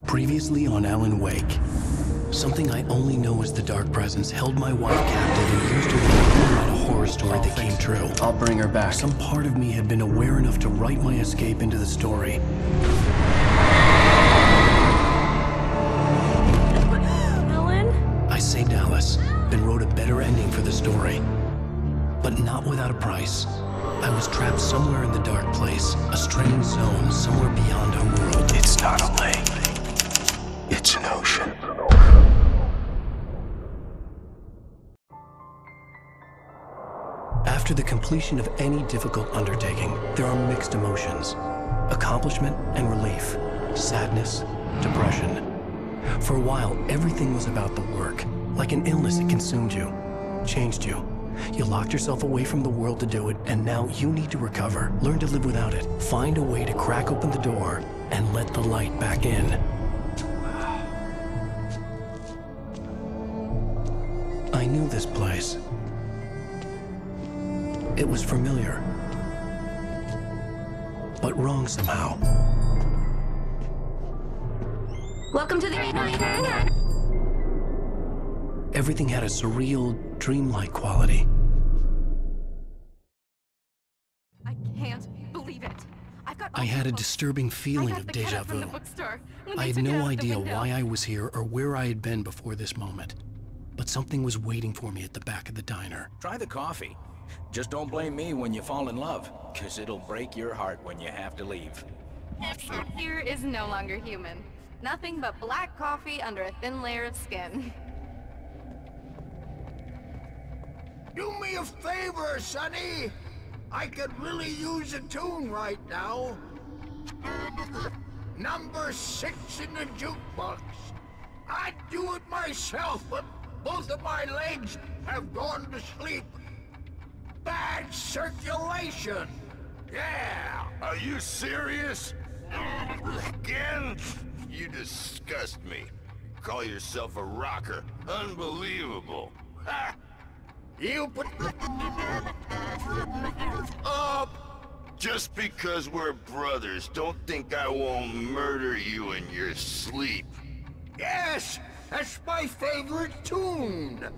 Previously on Alan Wake, something I only know as the Dark Presence held my wife captive and used her to write a horror story that came true. I'll bring her back. Some part of me had been aware enough to write my escape into the story. Alan? I saved Alice, then wrote a better ending for the story. But not without a price. I was trapped somewhere in the dark place, a strange zone somewhere beyond our world. It's not a lake. It's an ocean. After the completion of any difficult undertaking, there are mixed emotions. Accomplishment and relief. Sadness, depression. For a while, everything was about the work. Like an illness, it consumed you, changed you. You locked yourself away from the world to do it, and now you need to recover. Learn to live without it. Find a way to crack open the door and let the light back in. I knew this place. It was familiar, but wrong somehow. Welcome to the... Everything had a surreal, dreamlike quality. I can't believe it. I had a disturbing feeling of déjà vu. I had no idea why I was here or where I had been before this moment. But something was waiting for me at the back of the diner. Try the coffee. Just don't blame me when you fall in love, because it'll break your heart when you have to leave. Here is no longer human. Nothing but black coffee under a thin layer of skin. Do me a favor, Sonny. I could really use a tune right now. Number 6 in the jukebox. I'd do it myself, but both of my legs have gone to sleep. Bad circulation. Yeah. Are you serious? Again? You disgust me. Call yourself a rocker. Unbelievable. Ha! You put up. Just because we're brothers, don't think I won't murder you in your sleep. Yes, that's my favorite tune.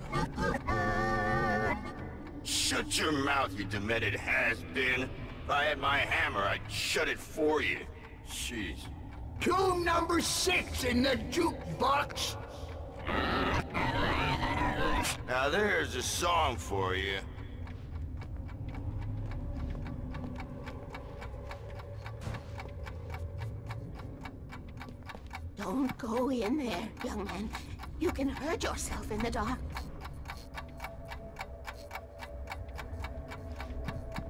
Shut your mouth, you demented has-been. If I had my hammer, I'd shut it for you. Jeez. Tune number 6 in the jukebox. Now there's a song for you. Don't go in there, young man. You can hurt yourself in the dark.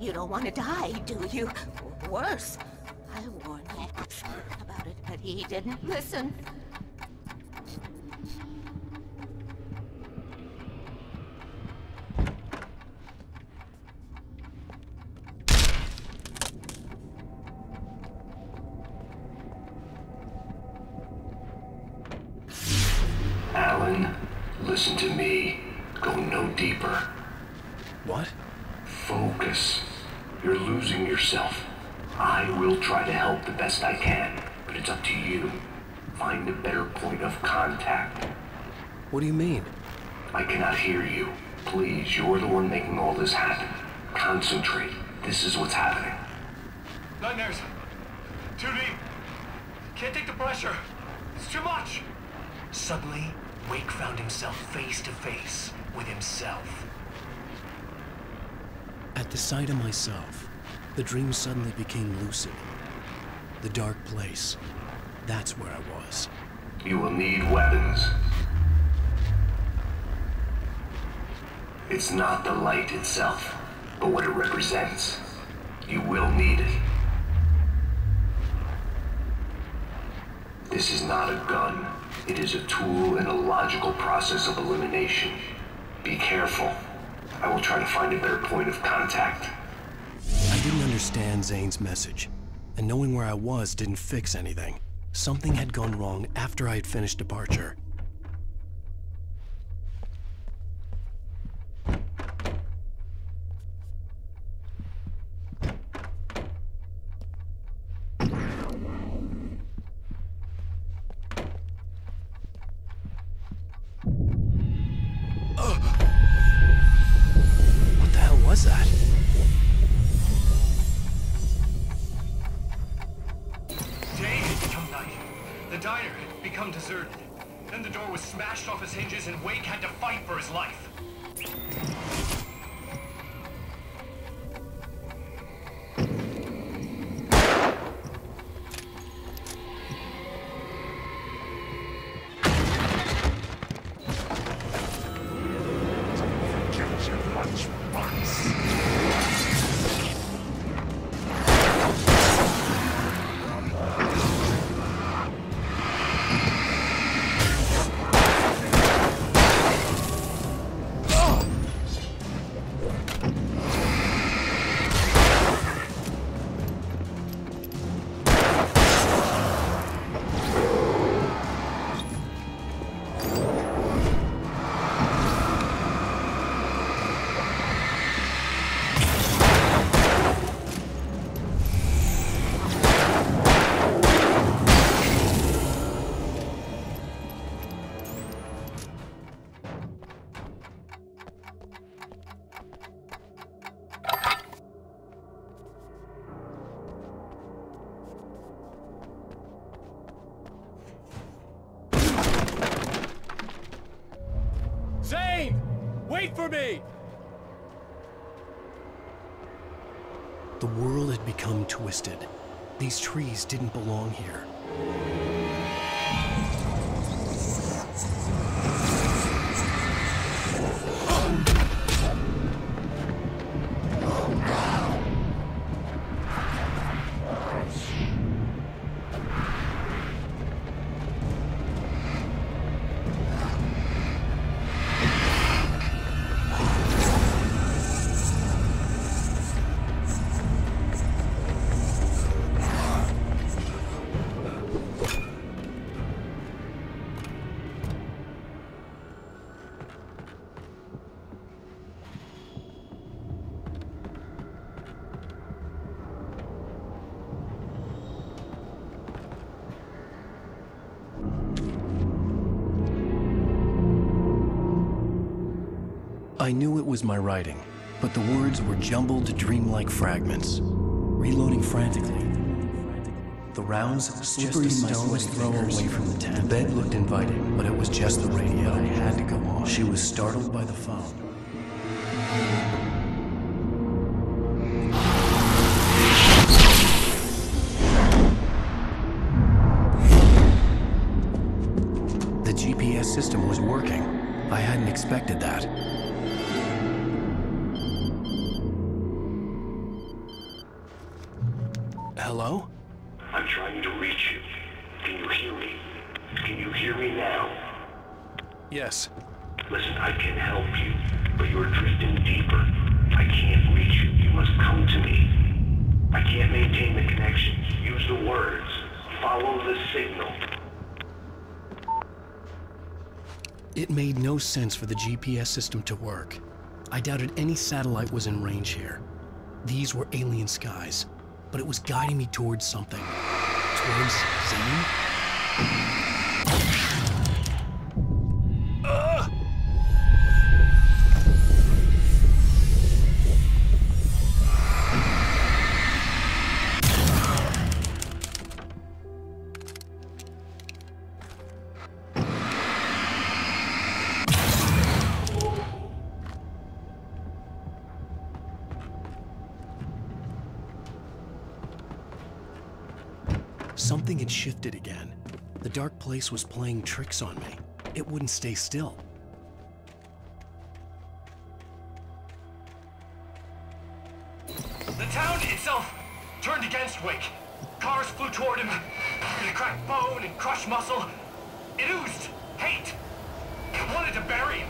You don't want to die, do you? Worse, I warned him about it, but he didn't listen. Alan, listen to me. Go no deeper. What? Focus. You're losing yourself. I will try to help the best I can, but it's up to you. Find a better point of contact. What do you mean? I cannot hear you. Please, you're the one making all this happen. Concentrate. This is what's happening. Nightmares. Too deep. Can't take the pressure. It's too much. Suddenly, Wake found himself face to face with himself. At the sight of myself, the dream suddenly became lucid. The dark place. That's where I was. You will need weapons. It's not the light itself, but what it represents. You will need it. This is not a gun. It is a tool in a logical process of elimination. Be careful. I will try to find a better point of contact. I didn't understand Zane's message, and knowing where I was didn't fix anything. Something had gone wrong after I had finished departure. was that? Day had become night. The diner had become deserted. Then the door was smashed off its hinges and Wake had to fight for his life. Zane! Wait for me! The world had become twisted. These trees didn't belong here. I knew it was my writing, but the words were jumbled, dreamlike fragments. Reloading frantically. The rounds slippery stones throw away from the tent. The bed looked inviting, but it was just the radio. I had to go on. She was startled by the phone. The GPS system was working. I hadn't expected that. Hello? I'm trying to reach you. Can you hear me? Can you hear me now? Yes. Listen, I can help you, but you're drifting deeper. I can't reach you. You must come to me. I can't maintain the connection. Use the words. Follow the signal. It made no sense for the GPS system to work. I doubted any satellite was in range here. These were alien skies, but it was guiding me towards something. Towards Zane? Something had shifted again. The dark place was playing tricks on me. It wouldn't stay still. The town itself turned against Wake. Cars flew toward him. They cracked bone and crushed muscle. It oozed hate. It wanted to bury him.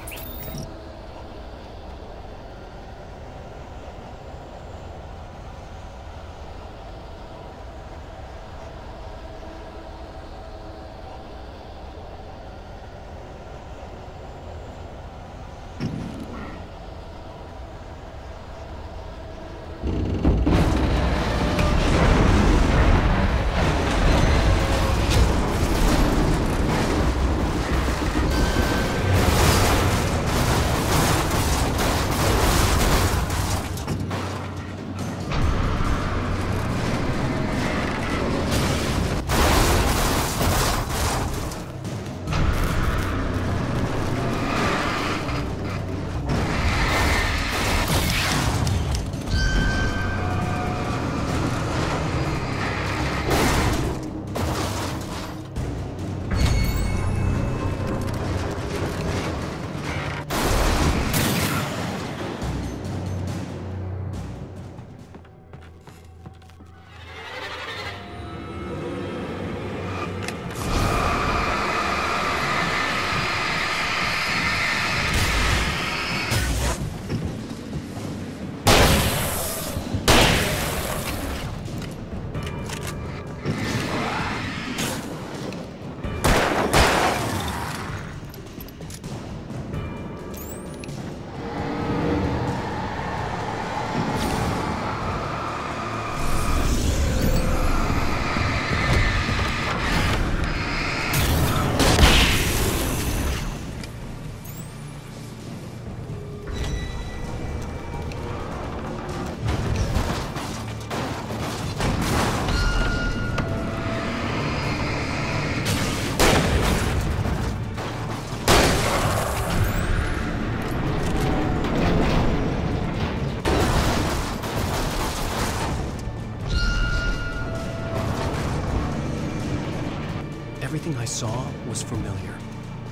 I saw was familiar,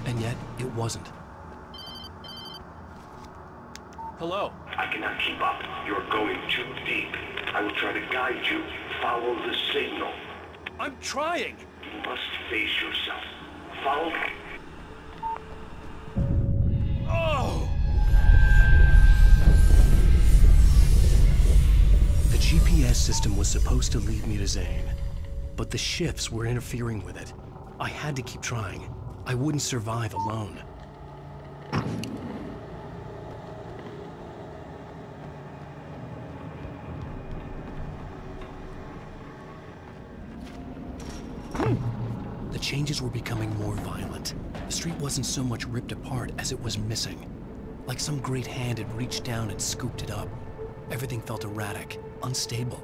and yet it wasn't. Hello? I cannot keep up. You're going too deep. I will try to guide you. Follow the signal. I'm trying! You must face yourself. Follow me. Oh! The GPS system was supposed to lead me to Zane, but the shifts were interfering with it. I had to keep trying. I wouldn't survive alone. The changes were becoming more violent. The street wasn't so much ripped apart as it was missing. Like some great hand had reached down and scooped it up. Everything felt erratic, unstable.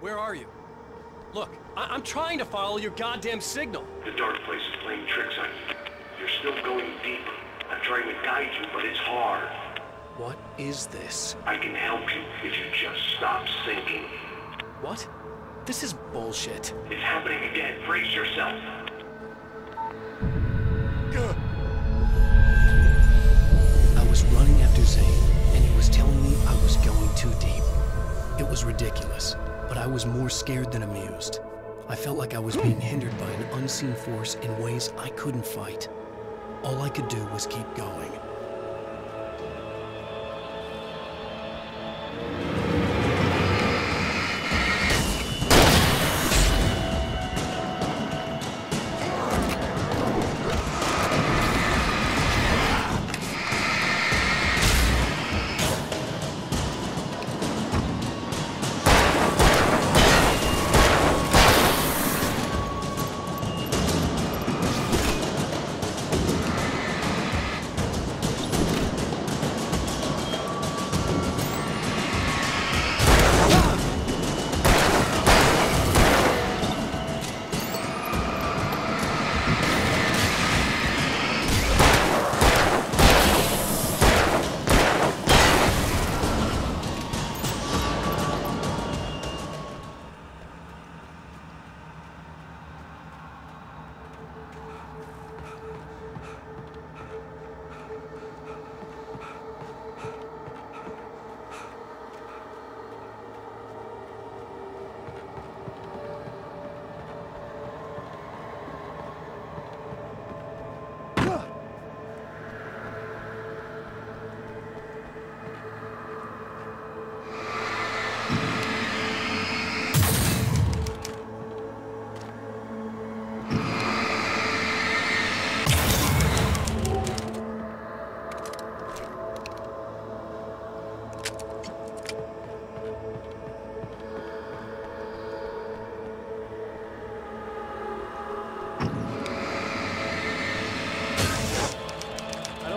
Where are you? Look, I'm trying to follow your goddamn signal. The dark place is playing tricks on you. You're still going deeper. I'm trying to guide you, but it's hard. What is this? I can help you if you just stop sinking. What? This is bullshit. It's happening again. Brace yourself. I was running after Zane, and he was telling me I was going too deep. It was ridiculous, but I was more scared than amused. I felt like I was being hindered by an unseen force in ways I couldn't fight. All I could do was keep going.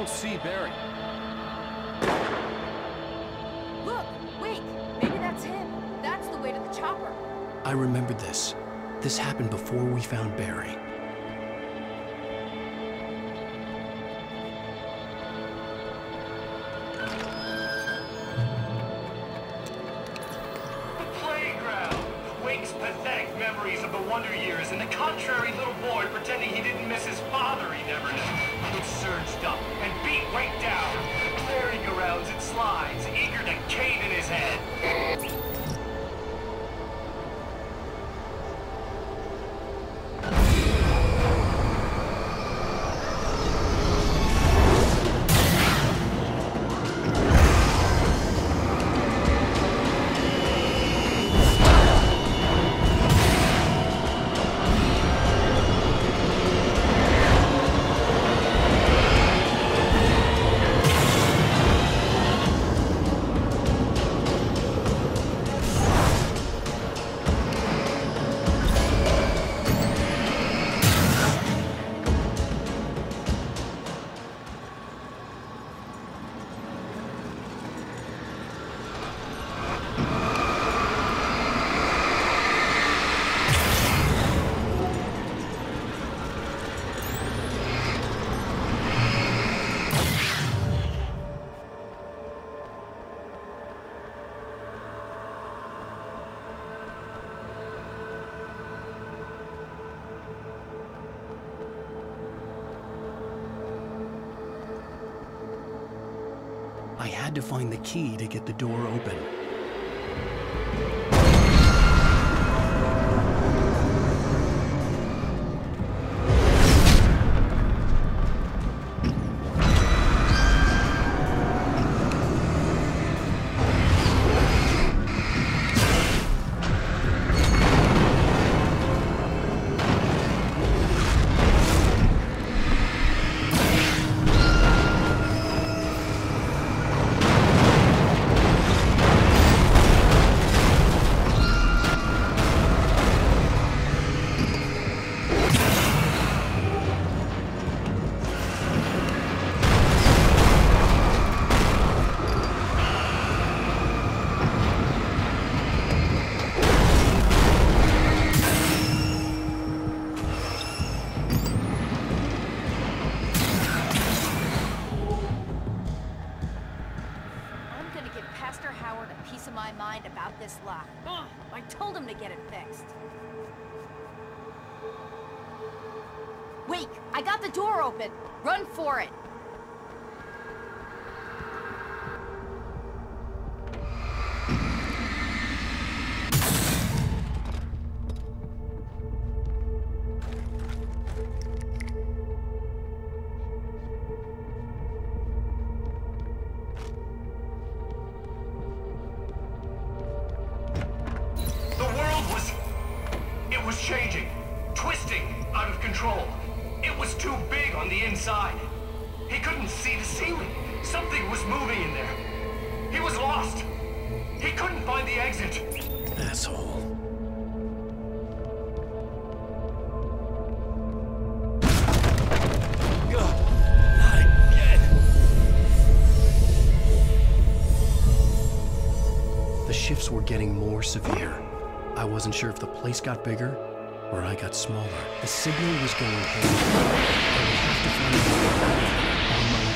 don't see Barry. Look! Wait! Maybe that's him. That's the way to the chopper. I remembered this. This happened before we found Barry. The playground! Wake's pathetic memories of the Wonder Years and the contrary little boy pretending he didn't miss his father he never knew. It surged up and beat Wake down. Merry-go-rounds and slides, eager to cave in his head. I had to find the key to get the door open. This lock. Ugh, I told him to get it fixed. Wait, I got the door open. Run for it. Changing, twisting, out of control. It was too big on the inside. He couldn't see the ceiling. Something was moving in there. He was lost. He couldn't find the exit. Asshole. Not again. The shifts were getting more severe. I wasn't sure if the place got bigger or I got smaller. The signal was going haywire. I would have to find a way out of here on my own.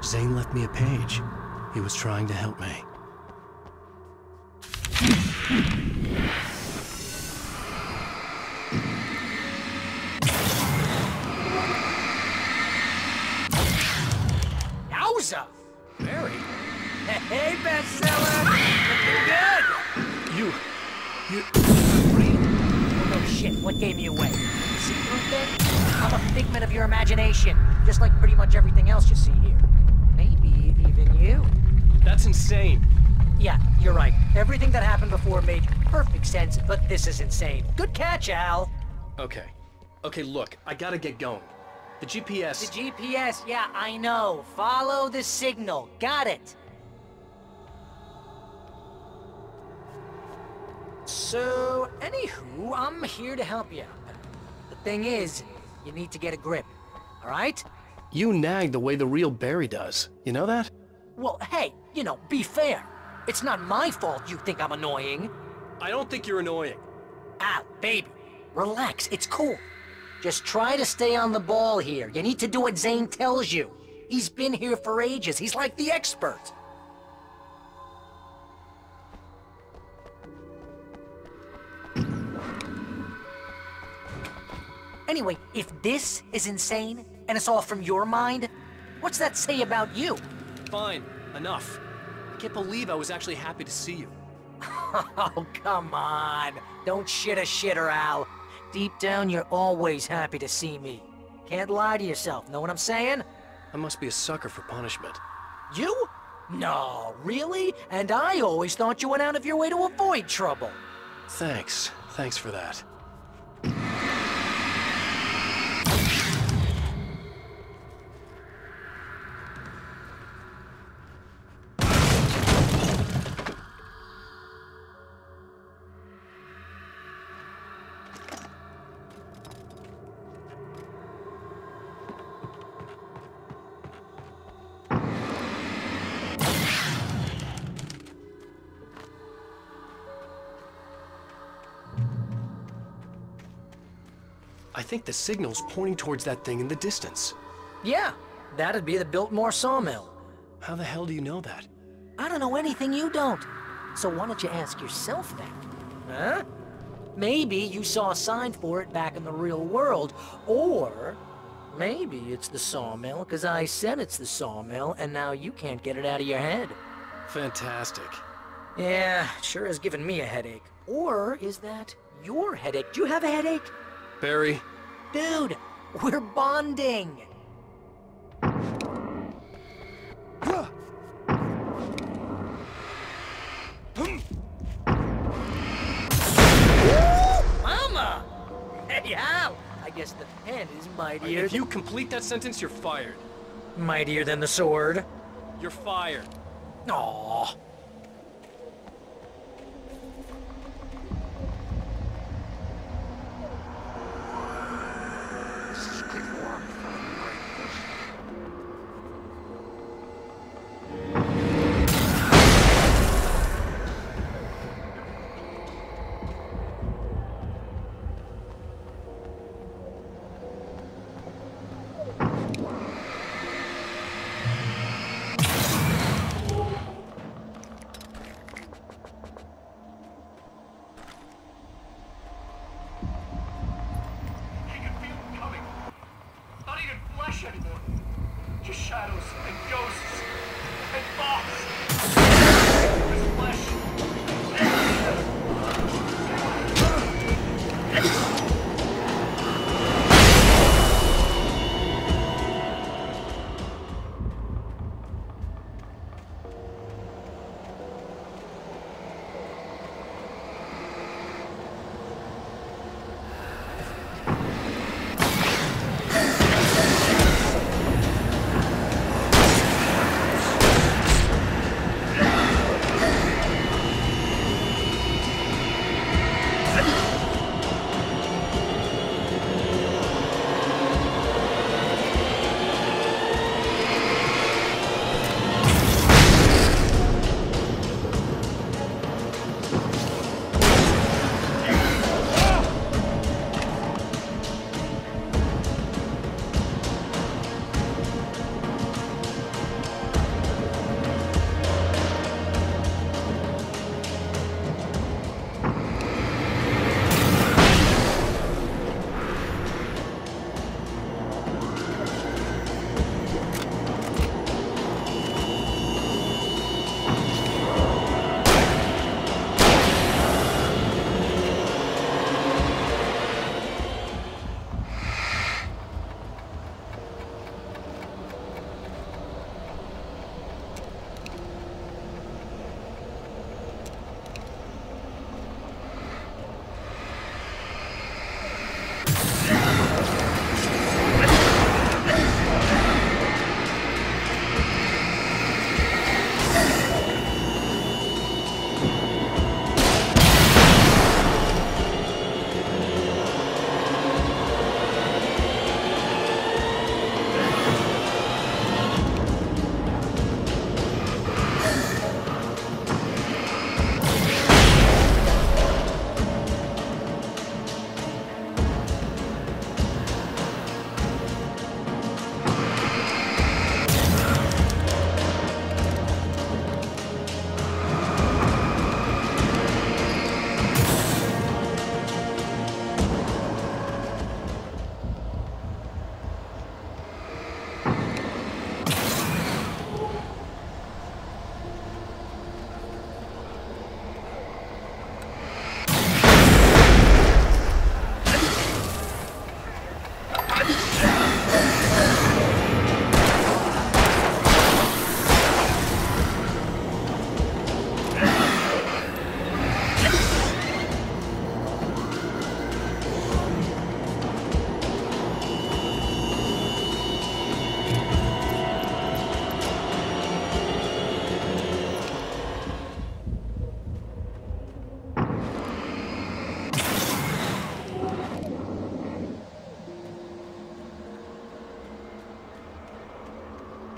Zane left me a page. He was trying to help me. Yowza! Barry? Hey, bestseller! Looking good! You... Oh, no shit, what gave me away? The see-through thing? I'm a figment of your imagination, just like pretty much everything else you see here. Maybe even you. That's insane. Yeah, you're right. Everything that happened before made perfect sense, but this is insane. Good catch, Al. Okay. Okay, look, I gotta get going. The GPS... The GPS, yeah, I know. Follow the signal. Got it. So, anywho, I'm here to help you out. The thing is, you need to get a grip, all right? You nag the way the real Barry does. You know that? Well, hey, you know, be fair. It's not my fault you think I'm annoying. I don't think you're annoying. Al, baby, relax, it's cool. Just try to stay on the ball here. You need to do what Zane tells you. He's been here for ages. He's like the expert. Anyway, if this is insane, and it's all from your mind, what's that say about you? Fine, enough. I can't believe I was actually happy to see you. Oh, come on. Don't shit a shitter, Al. Deep down, you're always happy to see me. Can't lie to yourself, know what I'm saying? I must be a sucker for punishment. You? No, really? And I always thought you went out of your way to avoid trouble. Thanks. Thanks for that. I think the signal's pointing towards that thing in the distance. Yeah, that'd be the Biltmore sawmill. How the hell do you know that? I don't know anything you don't. So why don't you ask yourself that? Huh? Maybe you saw a sign for it back in the real world, or maybe it's the sawmill because I said it's the sawmill and now you can't get it out of your head. Fantastic. Yeah, sure has given me a headache. Or is that your headache? Do you have a headache? Barry? Dude, we're bonding! Mama! Hey, Al! I guess the pen is mightier. If you complete that sentence, you're fired. Mightier than the sword? You're fired. Aww. Anymore. Just shadows and ghosts and thoughts. His flesh.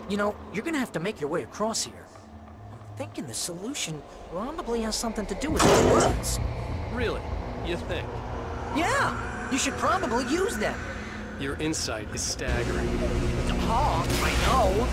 You know, you're gonna have to make your way across here. I'm thinking the solution probably has something to do with the words. Really? You think? Yeah! You should probably use them. Your insight is staggering. Oh, I know.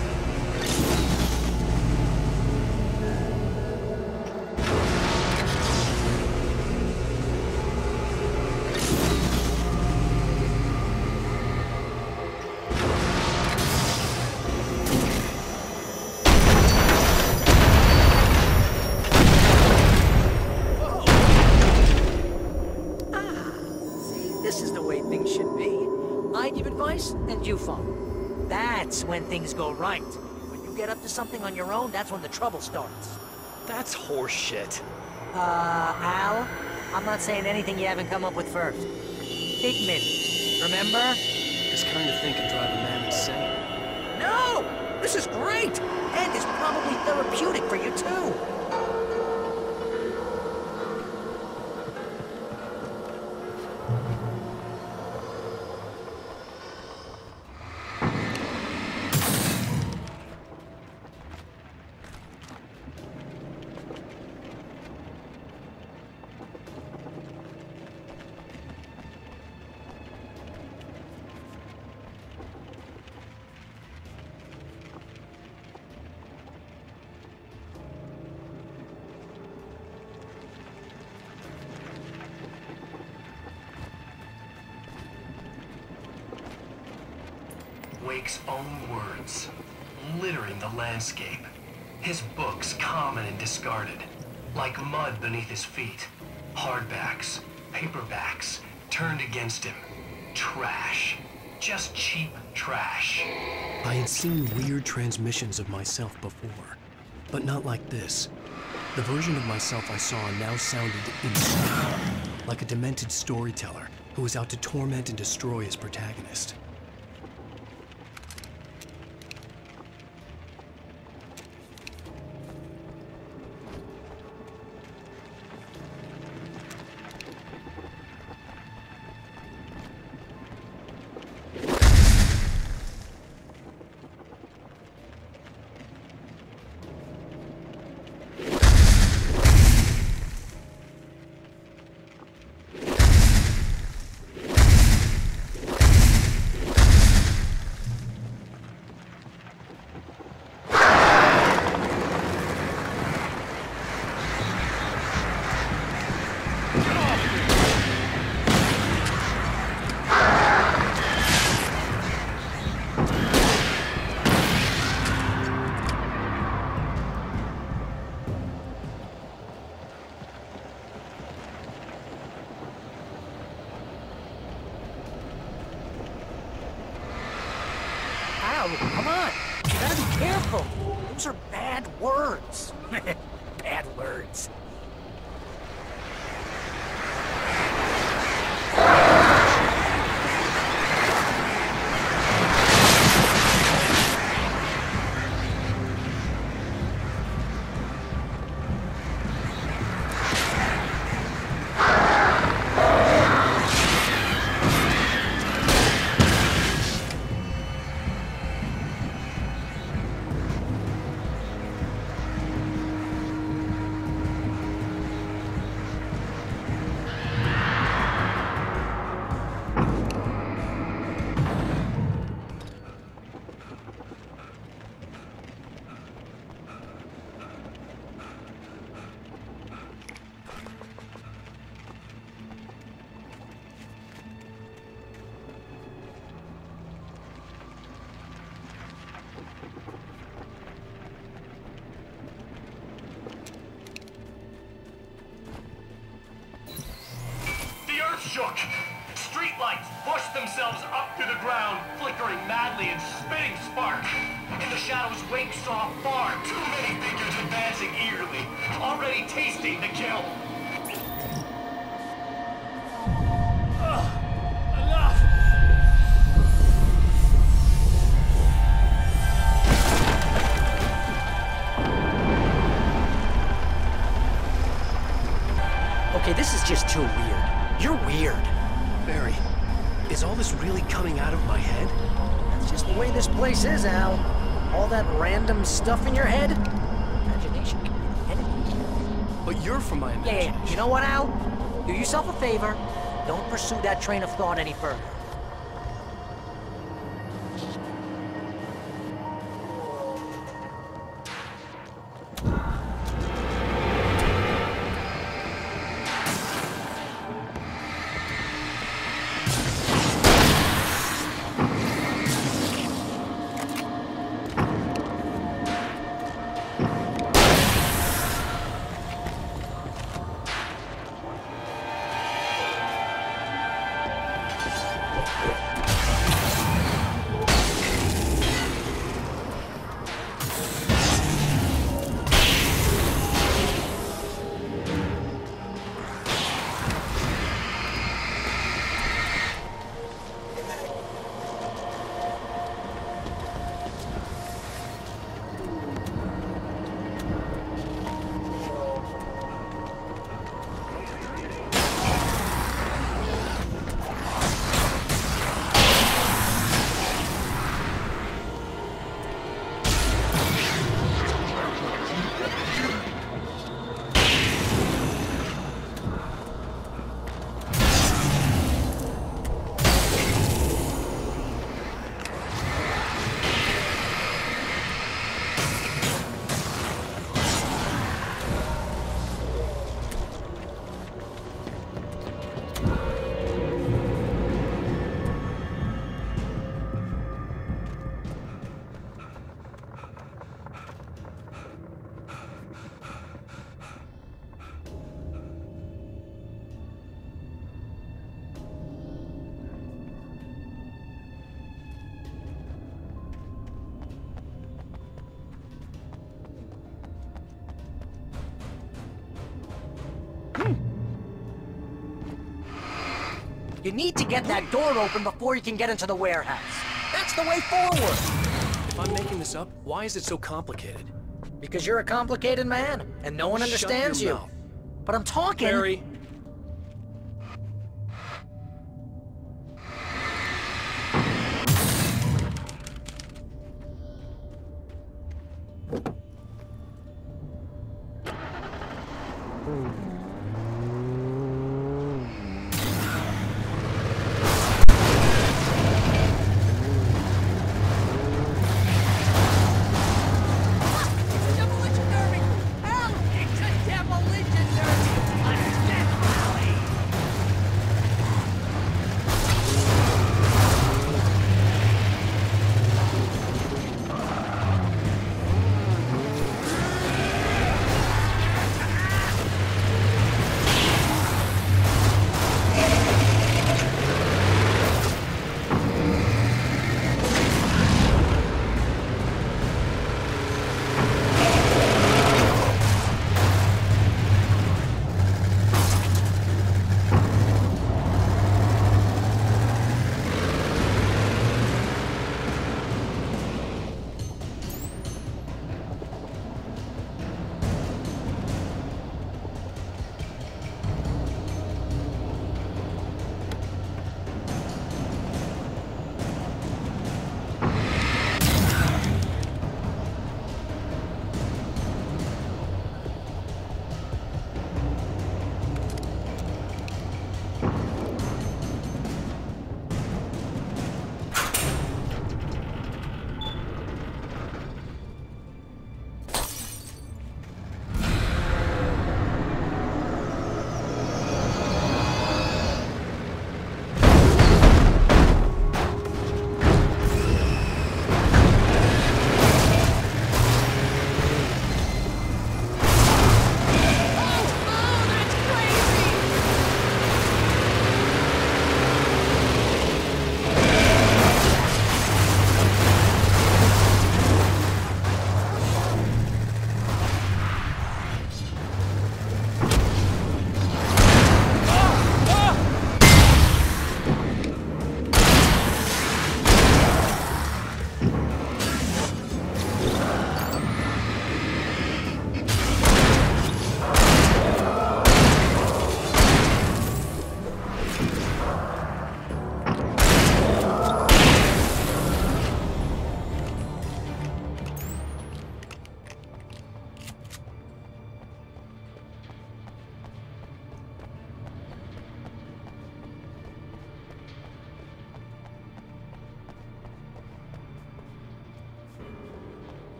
And you follow. That's when things go right. When you get up to something on your own, that's when the trouble starts. That's horseshit. Al? I'm not saying anything you haven't come up with first. Figment, remember? This kind of thing can drive a man insane. No! This is great! And it's probably therapeutic for you, too. Wake's own words, littering the landscape. His books common and discarded, like mud beneath his feet. Hardbacks, paperbacks, turned against him. Trash. Just cheap trash. I had seen weird transmissions of myself before, but not like this. The version of myself I saw now sounded insane, like a demented storyteller who was out to torment and destroy his protagonist. Come on! You gotta be careful! Those are bad words. Bad words. Shook. Streetlights pushed themselves up to the ground, flickering madly and spitting spark. In the shadows, Wake saw far too many figures advancing eagerly, already tasting the kill. Enough! Okay, this is just too weird. You're weird. Barry, is all this really coming out of my head? That's just the way this place is, Al. All that random stuff in your head? Imagination can be an enemy. But you're from my imagination. Yeah. You know what, Al? Do yourself a favor. Don't pursue that train of thought any further. You need to get that door open before you can get into the warehouse. That's the way forward. If I'm making this up, why is it so complicated? Because you're a complicated man, and no one understands you. Mouth. But I'm talking... Barry.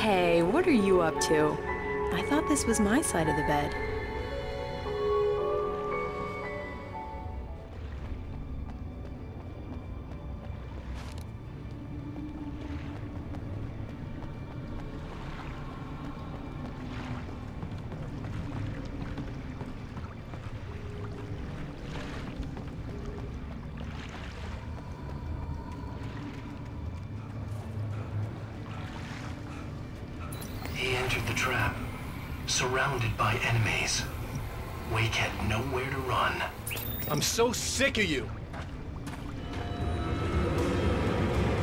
Hey, what are you up to? I thought this was my side of the bed. He entered the trap, surrounded by enemies. Wake had nowhere to run. I'm so sick of you!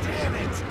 Damn it!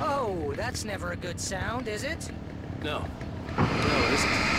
Oh, that's never a good sound, is it? No. No, it isn't.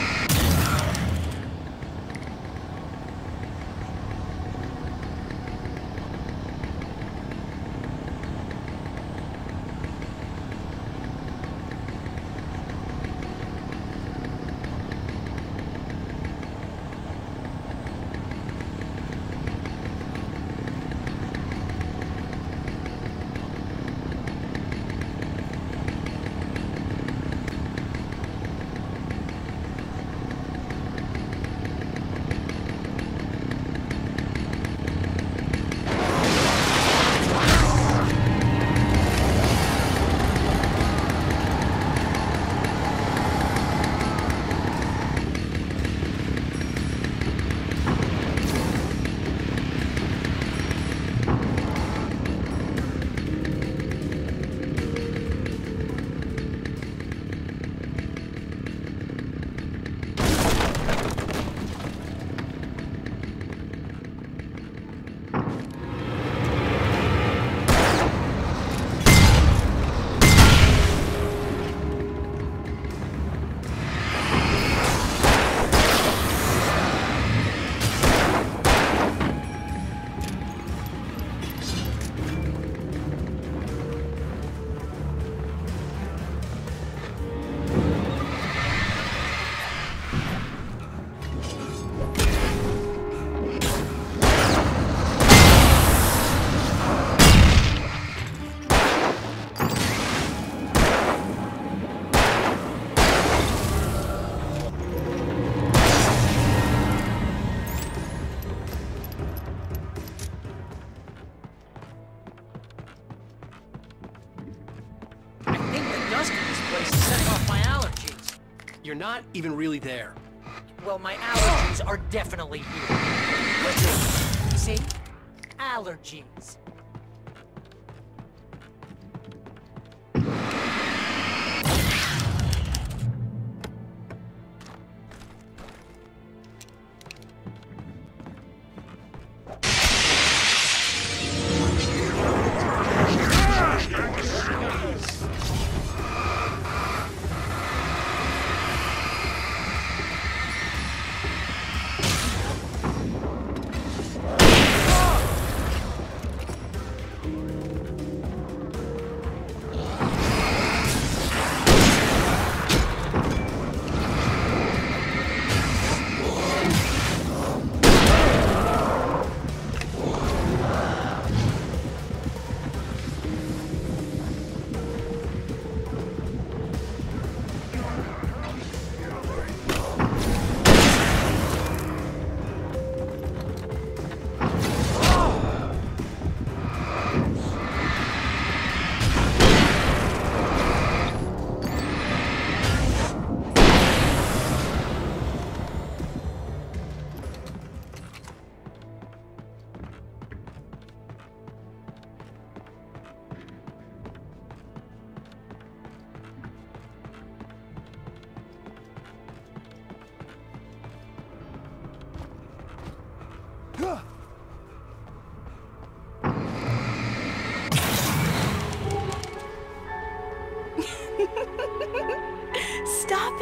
You're not even really there. Well, my allergies are definitely here. See? Allergies.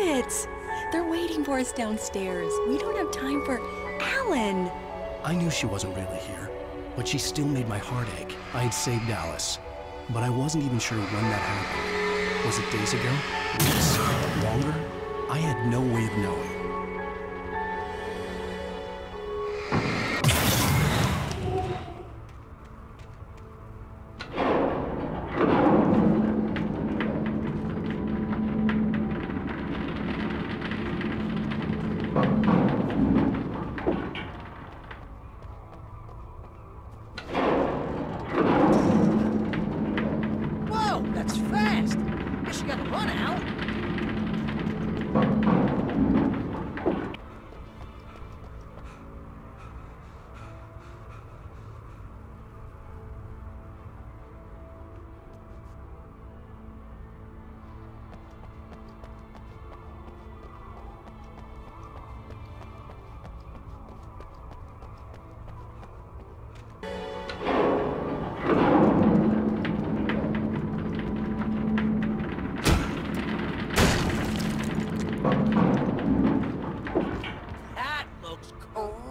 rabbits! They're waiting for us downstairs. We don't have time for Alan. I knew she wasn't really here, but she still made my heart ache. I had saved Alice, but I wasn't even sure when that happened. Was it days ago? Weeks? Longer? I had no way of knowing.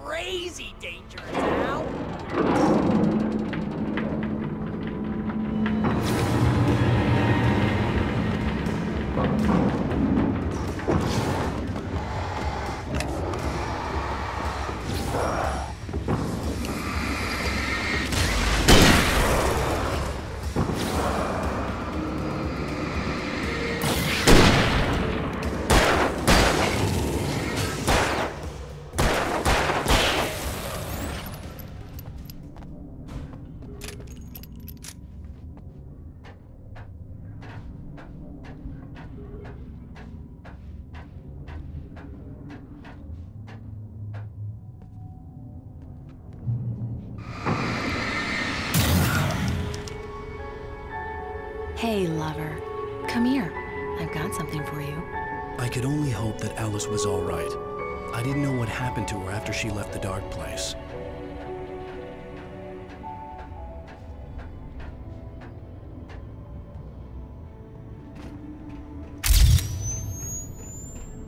Crazy dangerous, Al. Hey, lover. Come here. I've got something for you. I could only hope that Alice was all right. I didn't know what happened to her after she left the dark place.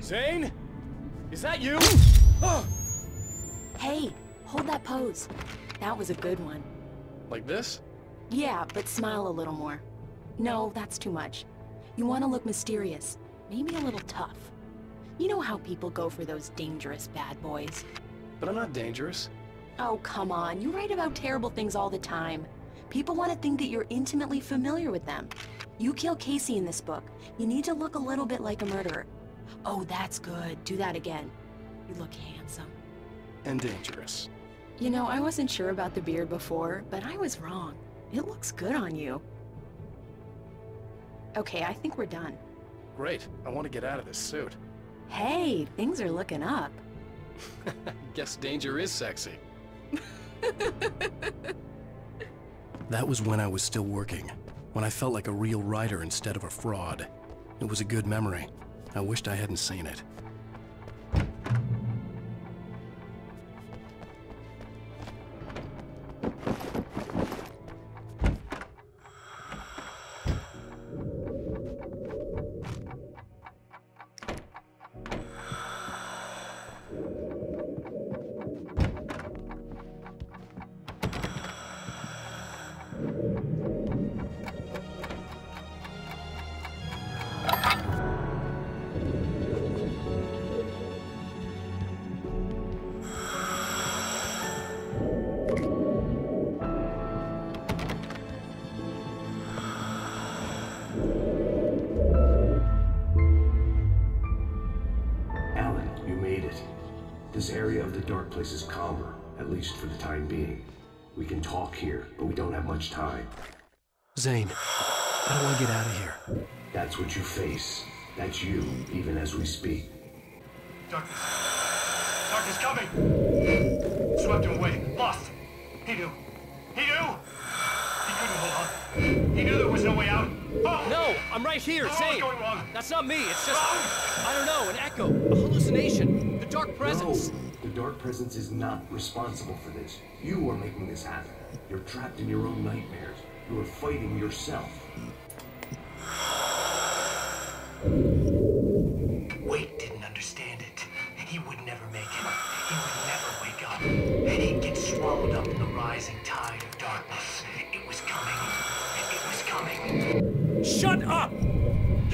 Zane? Is that you? Hey, hold that pose. That was a good one. Like this? Yeah, but smile a little more. No, that's too much. You want to look mysterious, maybe a little tough. You know how people go for those dangerous bad boys. But I'm not dangerous. Oh, come on. You write about terrible things all the time. People want to think that you're intimately familiar with them. You kill Casey in this book. You need to look a little bit like a murderer. Oh, that's good. Do that again. You look handsome. And dangerous. You know, I wasn't sure about the beard before, but I was wrong. It looks good on you. Okay, I think we're done. Great. I want to get out of this suit. Hey, things are looking up. Guess danger is sexy. That was when I was still working, when I felt like a real writer instead of a fraud. It was a good memory. I wished I hadn't seen it. This area of the dark place is calmer, at least for the time being. We can talk here, but we don't have much time. Zane, how do I get out of here? That's what you face. That's you, even as we speak. Darkness. Darkness coming! Swept him away. Lost. He knew. He knew! He couldn't hold on. He knew there was no way out. Oh! No! I'm right here, What's Zane! going wrong? That's not me, it's just... I don't know, an echo, a hallucination, the dark presence. No, the dark presence is not responsible for this. You are making this happen. You're trapped in your own nightmares. You are fighting yourself. Wait. Shut up!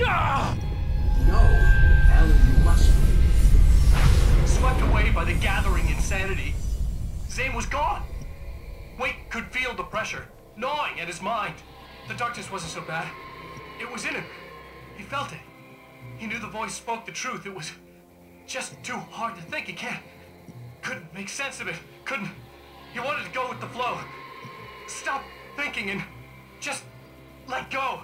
Ah! No, Alan, you must leave. Swept away by the gathering insanity, Zane was gone. Wake could feel the pressure, gnawing at his mind. The darkness wasn't so bad. It was in him. He felt it. He knew the voice spoke the truth. It was just too hard to think. He couldn't make sense of it. He wanted to go with the flow. Stop thinking and just let go.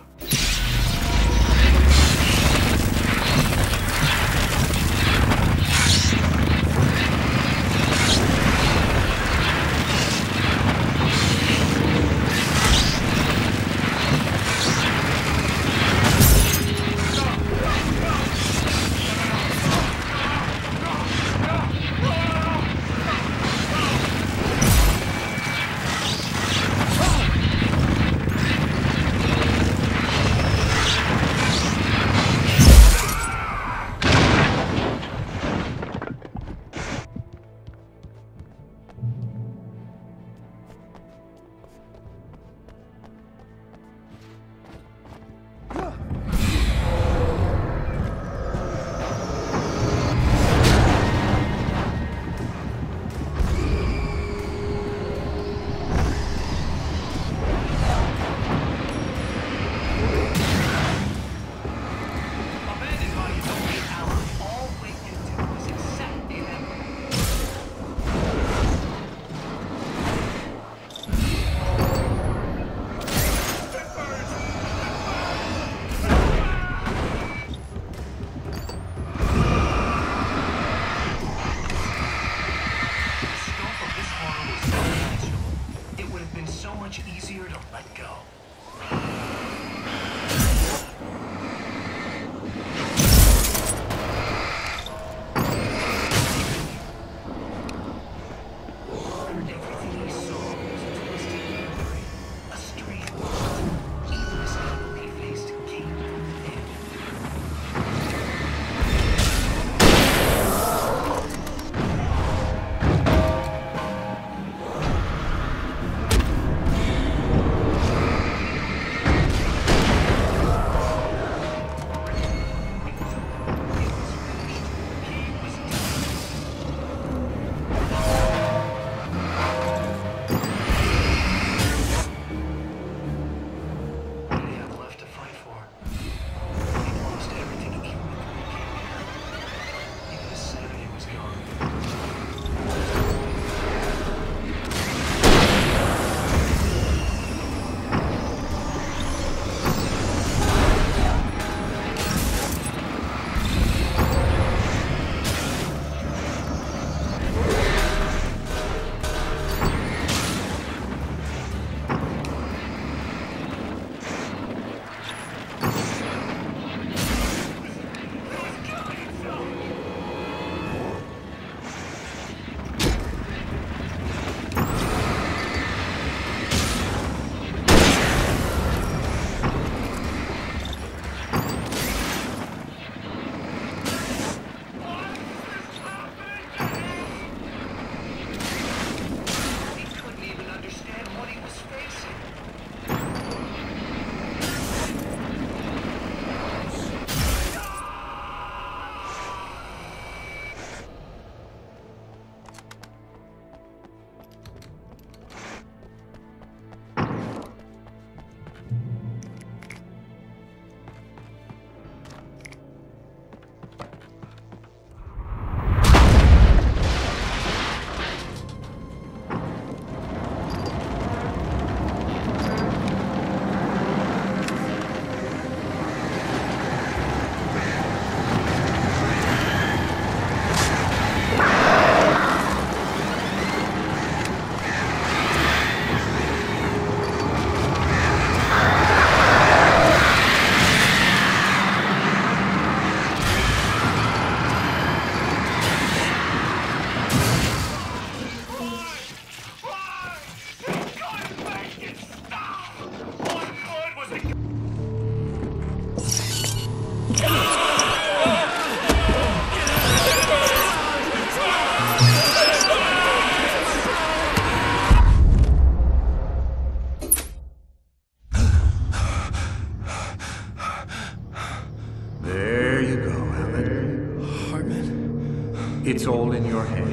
It's all in your head.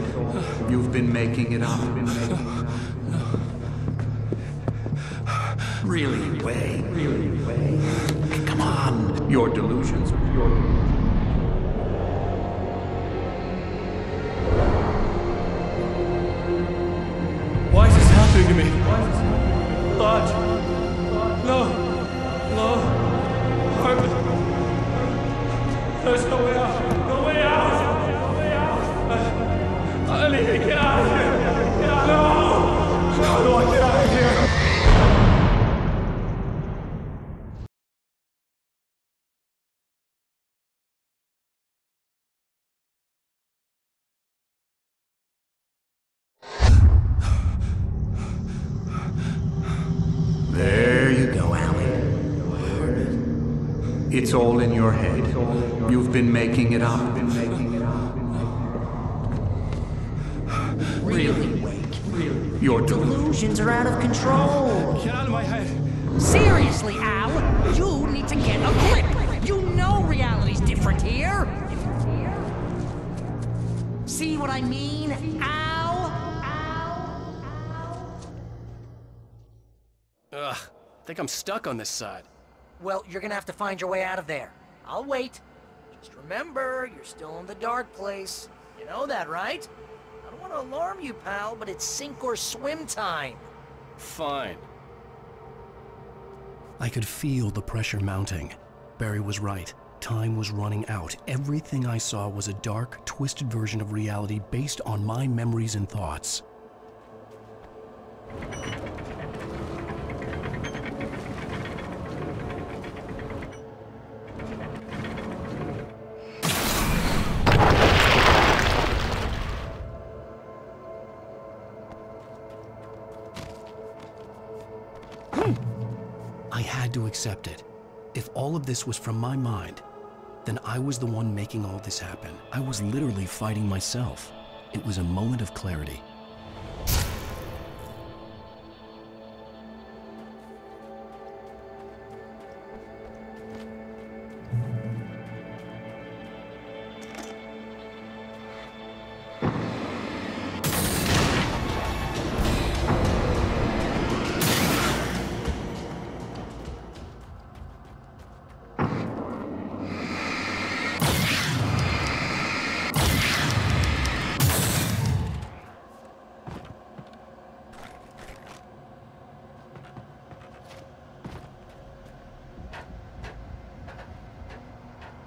You've been making it up. Really, Wade? Really, Wade? Come on. Your delusions. Why is this happening to me? Lodge. No. There's no way out. No way out. I need to get out of here. No. How do I get out of here? There you go, Alan. It's all in your head. You've been making it up. Really, Wake? Really? Your delusions are out of control. Get out of my head. Seriously, Al, you need to get a grip. You know reality's different here. See what I mean, Al? Ugh, I think I'm stuck on this side. Well, you're gonna have to find your way out of there. I'll wait. Just remember, you're still in the dark place. You know that, right? I don't want to alarm you, pal, but it's sink or swim time. Fine. I could feel the pressure mounting. Barry was right. Time was running out. Everything I saw was a dark, twisted version of reality based on my memories and thoughts. I had to accept it. If all of this was from my mind, then I was the one making all this happen. I was literally fighting myself. It was a moment of clarity.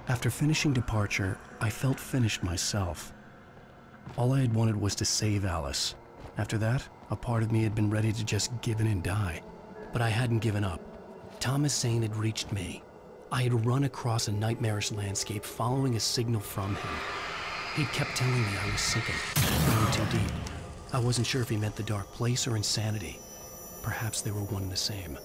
After finishing Departure, I felt finished myself. All I had wanted was to save Alice. After that, a part of me had been ready to just give in and die. But I hadn't given up. Thomas Zane had reached me. I had run across a nightmarish landscape following a signal from him. He'd kept telling me I was sinking, going too deep. I wasn't sure if he meant the dark place or insanity. Perhaps they were one and the same.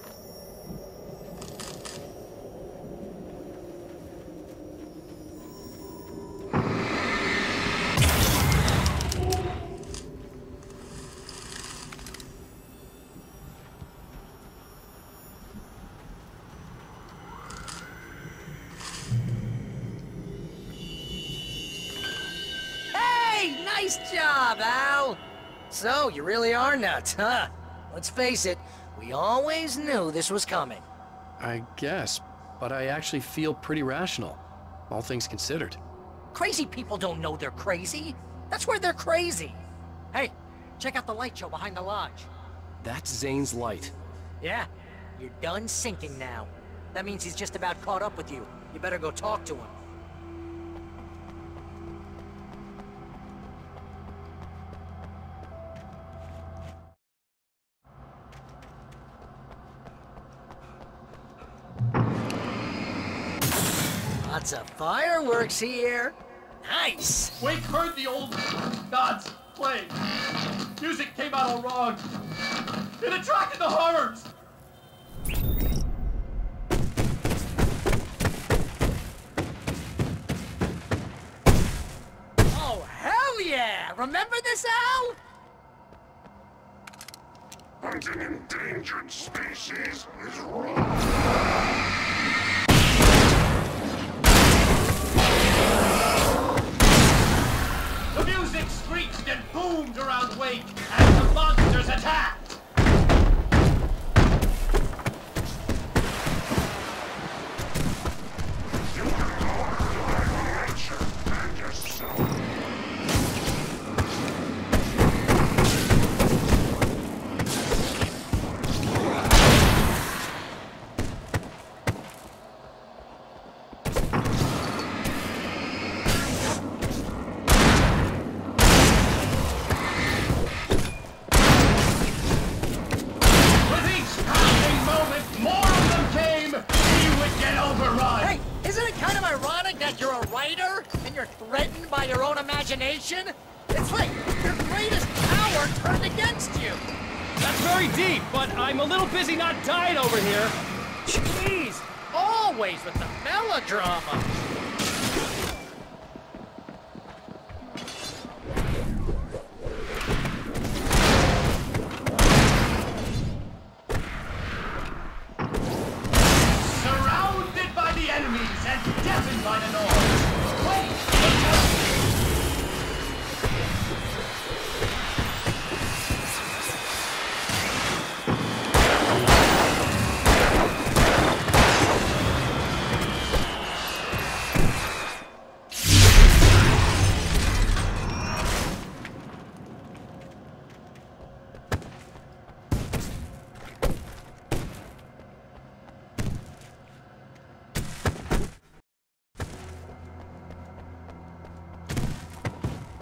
Nice job, Al! So, you really are nuts, huh? Let's face it, we always knew this was coming. I guess, but I actually feel pretty rational, all things considered. Crazy people don't know they're crazy. That's where they're crazy. Hey, check out the light show behind the lodge. That's Zane's light. Yeah, you're done sinking now. That means he's just about caught up with you. You better go talk to him. Lots of fireworks here. Nice! Wake heard the old gods playing. Music came out all wrong. It attracted the horrors! Oh, hell yeah! Remember this, Al? Hunting endangered species is wrong. The music boomed around Wake as the monsters attacked. It's like your greatest power turned against you! That's very deep, but I'm a little busy not dying over here. Jeez! Always with the melodrama! Surrounded by the enemies and deafened by the noise. Wait!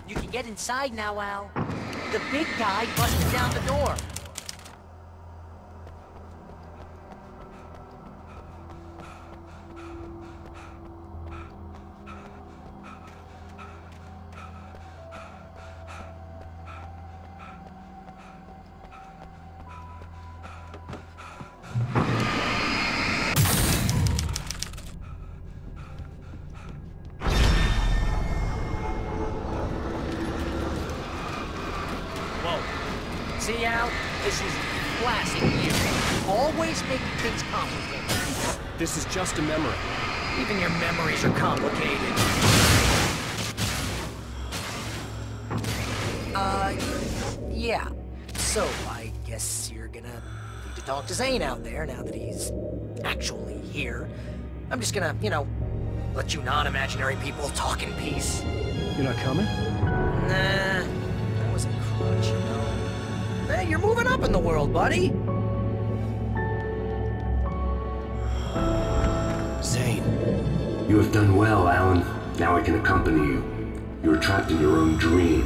You can get inside now, Al. The big guy busted down the door. See, Al? This is classic you. Always making things complicated. This is just a memory. Even your memories are complicated. Yeah. So, I guess you're gonna need to talk to Zane out there now that he's actually here. I'm just gonna, let you non-imaginary people talk in peace. You're not coming? Nah, that was a crutch, Hey, you're moving up in the world, buddy. Zane. You have done well, Alan. Now I can accompany you. You are trapped in your own dream.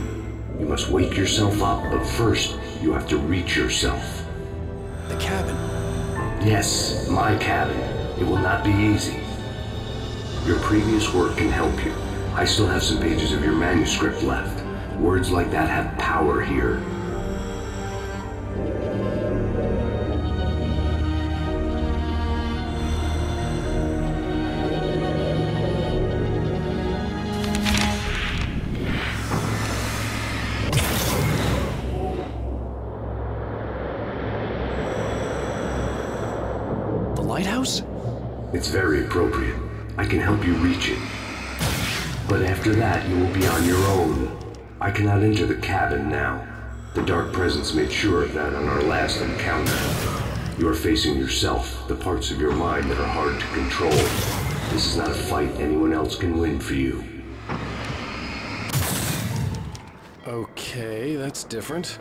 You must wake yourself up, but first, you have to reach yourself. The cabin. Yes, my cabin. It will not be easy. Your previous work can help you. I still have some pages of your manuscript left. Words like that have power here. Lighthouse? It's very appropriate. I can help you reach it. But after that, you will be on your own. I cannot enter the cabin now. The Dark Presence made sure of that on our last encounter. You are facing yourself, the parts of your mind that are hard to control. This is not a fight anyone else can win for you. Okay, that's different.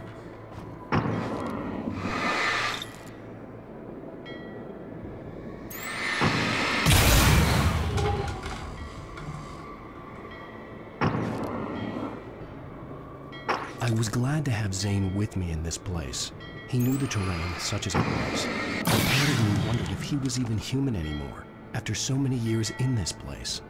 I was glad to have Zane with me in this place. He knew the terrain, such as it was. And part of me wondered if he was even human anymore, after so many years in this place.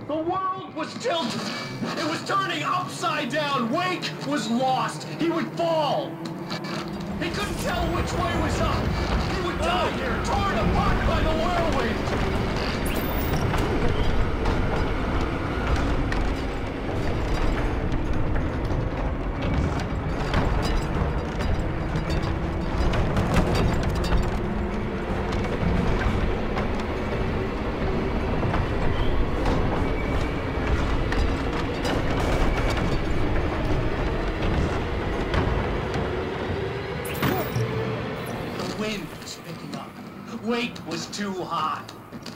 The world was tilted. It was turning upside down. Wake was lost. He would fall. He couldn't tell which way was up. He would die here, torn apart by the whirlwind. Wake was too high.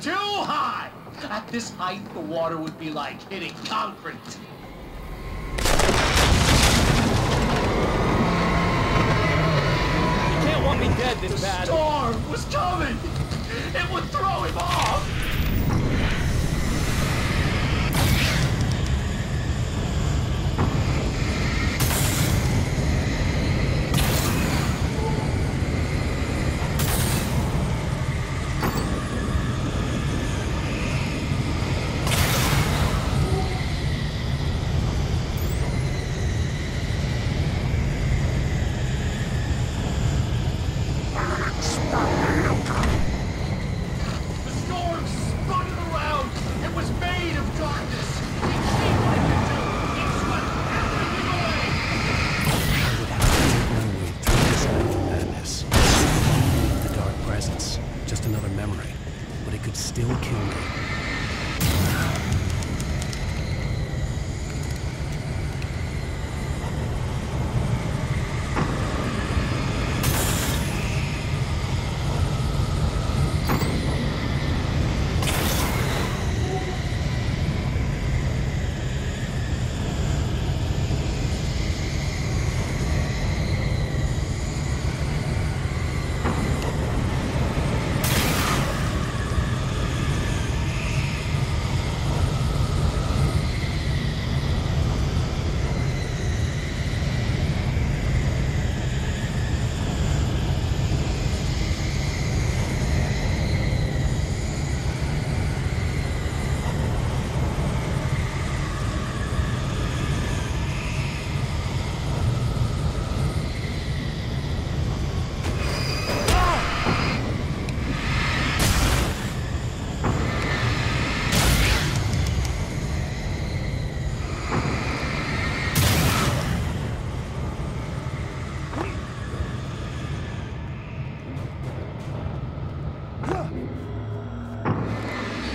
Too high! At this height, the water would be like hitting concrete. You can't want me dead this bad. The storm was coming! It would throw him off!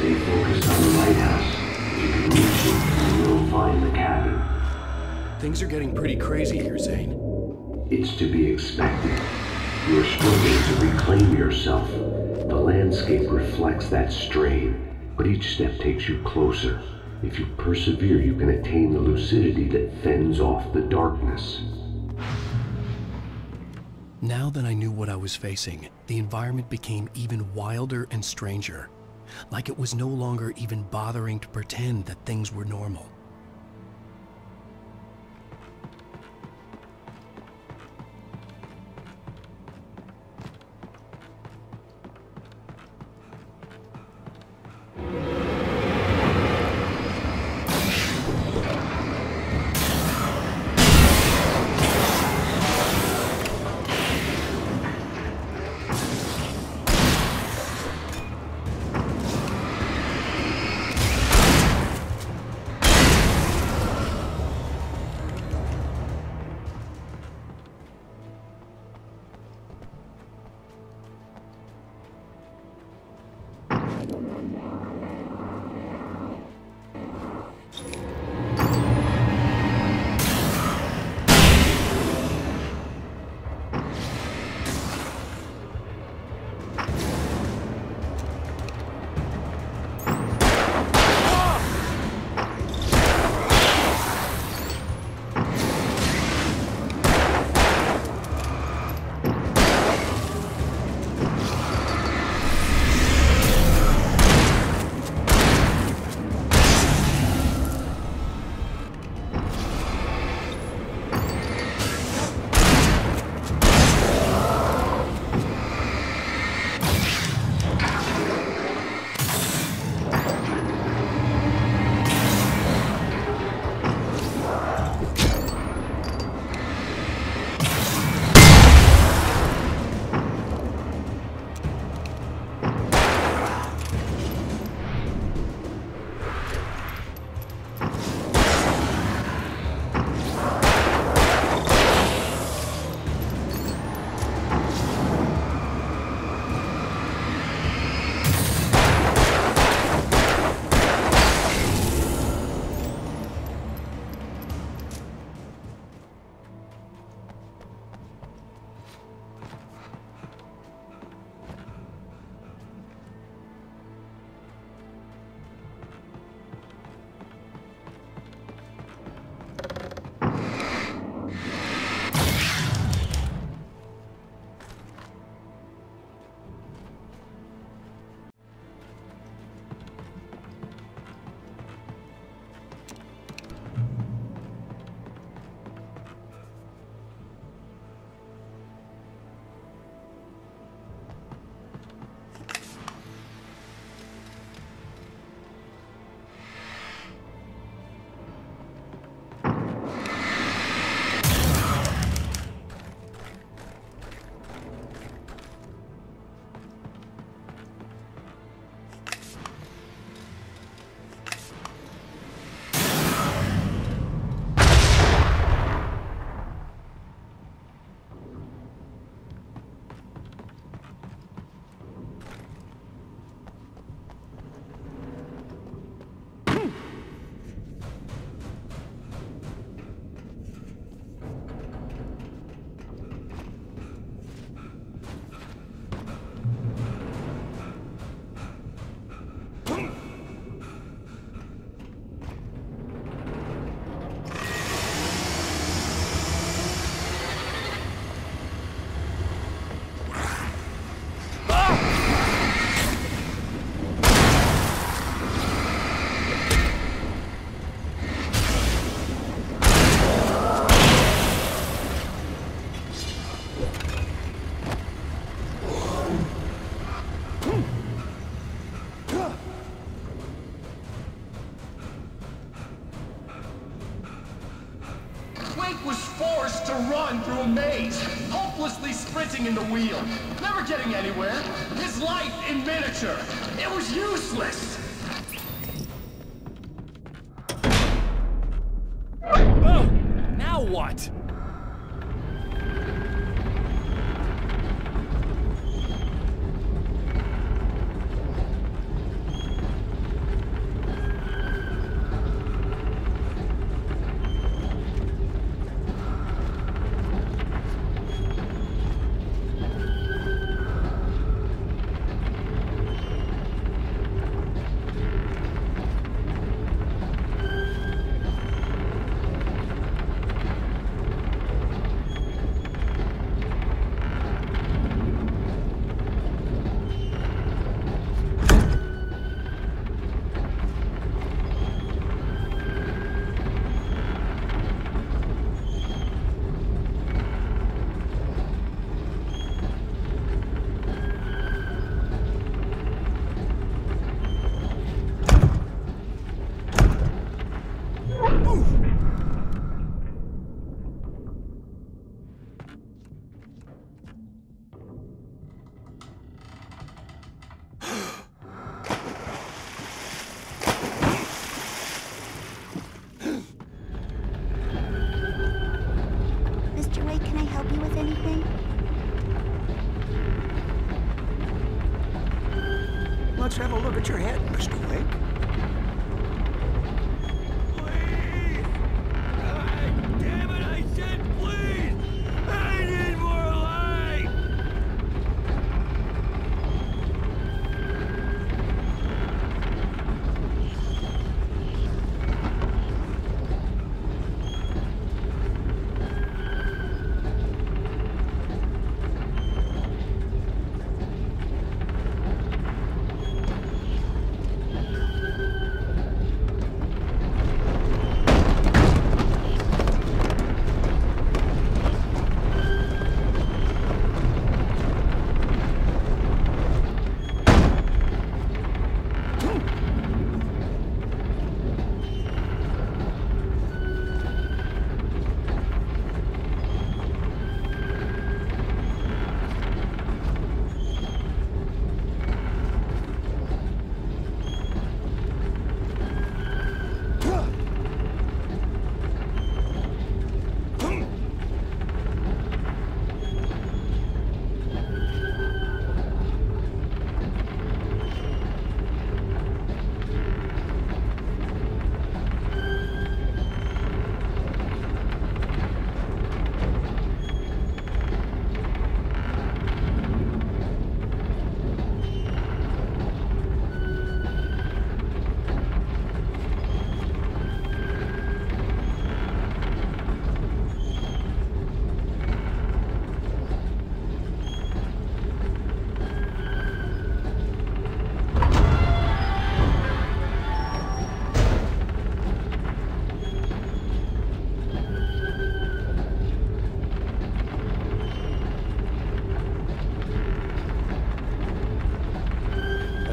Stay focused on the lighthouse. If you can reach it, you will find the cabin. Things are getting pretty crazy here, Zane. It's to be expected. You're struggling to reclaim yourself. The landscape reflects that strain, but each step takes you closer. If you persevere, you can attain the lucidity that fends off the darkness. Now that I knew what I was facing, the environment became even wilder and stranger. Like it was no longer even bothering to pretend that things were normal. Wake was forced to run through a maze, hopelessly sprinting in the wheel, never getting anywhere. His life in miniature. It was useless. Oh! Now what? Mr. Wake, can I help you with anything? Let's have a look at your head, Mr. Wake. Damn it, I said please! I need more light!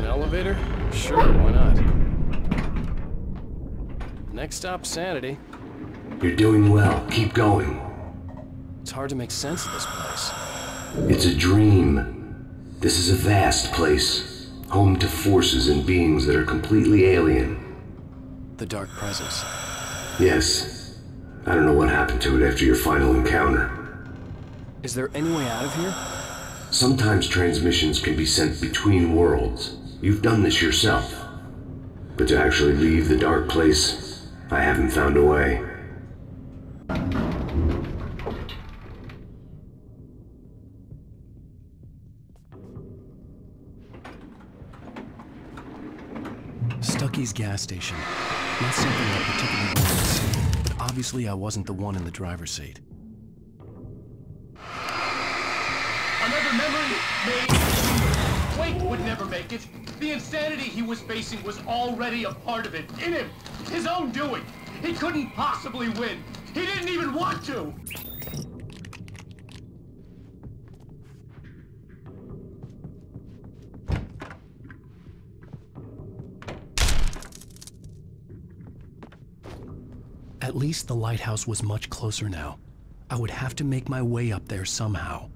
Elevator? Sure, why not? Next stop, Sanity. You're doing well. Keep going. It's hard to make sense of this place. It's a dream. This is a vast place, home to forces and beings that are completely alien. The Dark Presence. Yes. I don't know what happened to it after your final encounter. Is there any way out of here? Sometimes transmissions can be sent between worlds. You've done this yourself. But to actually leave the dark place, I haven't found a way. Stucky's gas station. Not something I particularly wanted to see, but obviously I wasn't the one in the driver's seat. Another memory made. Wake would never make it. The insanity he was facing was already a part of it, in him. His own doing. He couldn't possibly win. He didn't even want to. At least the lighthouse was much closer now. I would have to make my way up there somehow.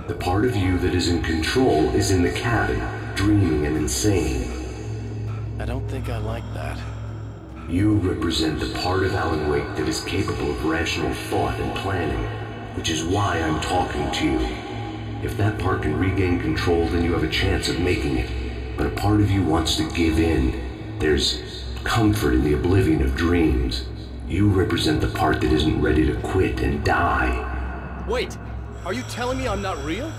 The part of you that is in control is in the cabin, dreaming and insane. I don't think I like that. You represent the part of Alan Wake that is capable of rational thought and planning, which is why I'm talking to you. If that part can regain control, then you have a chance of making it. But a part of you wants to give in. There's comfort in the oblivion of dreams. You represent the part that isn't ready to quit and die. Wait, are you telling me I'm not real?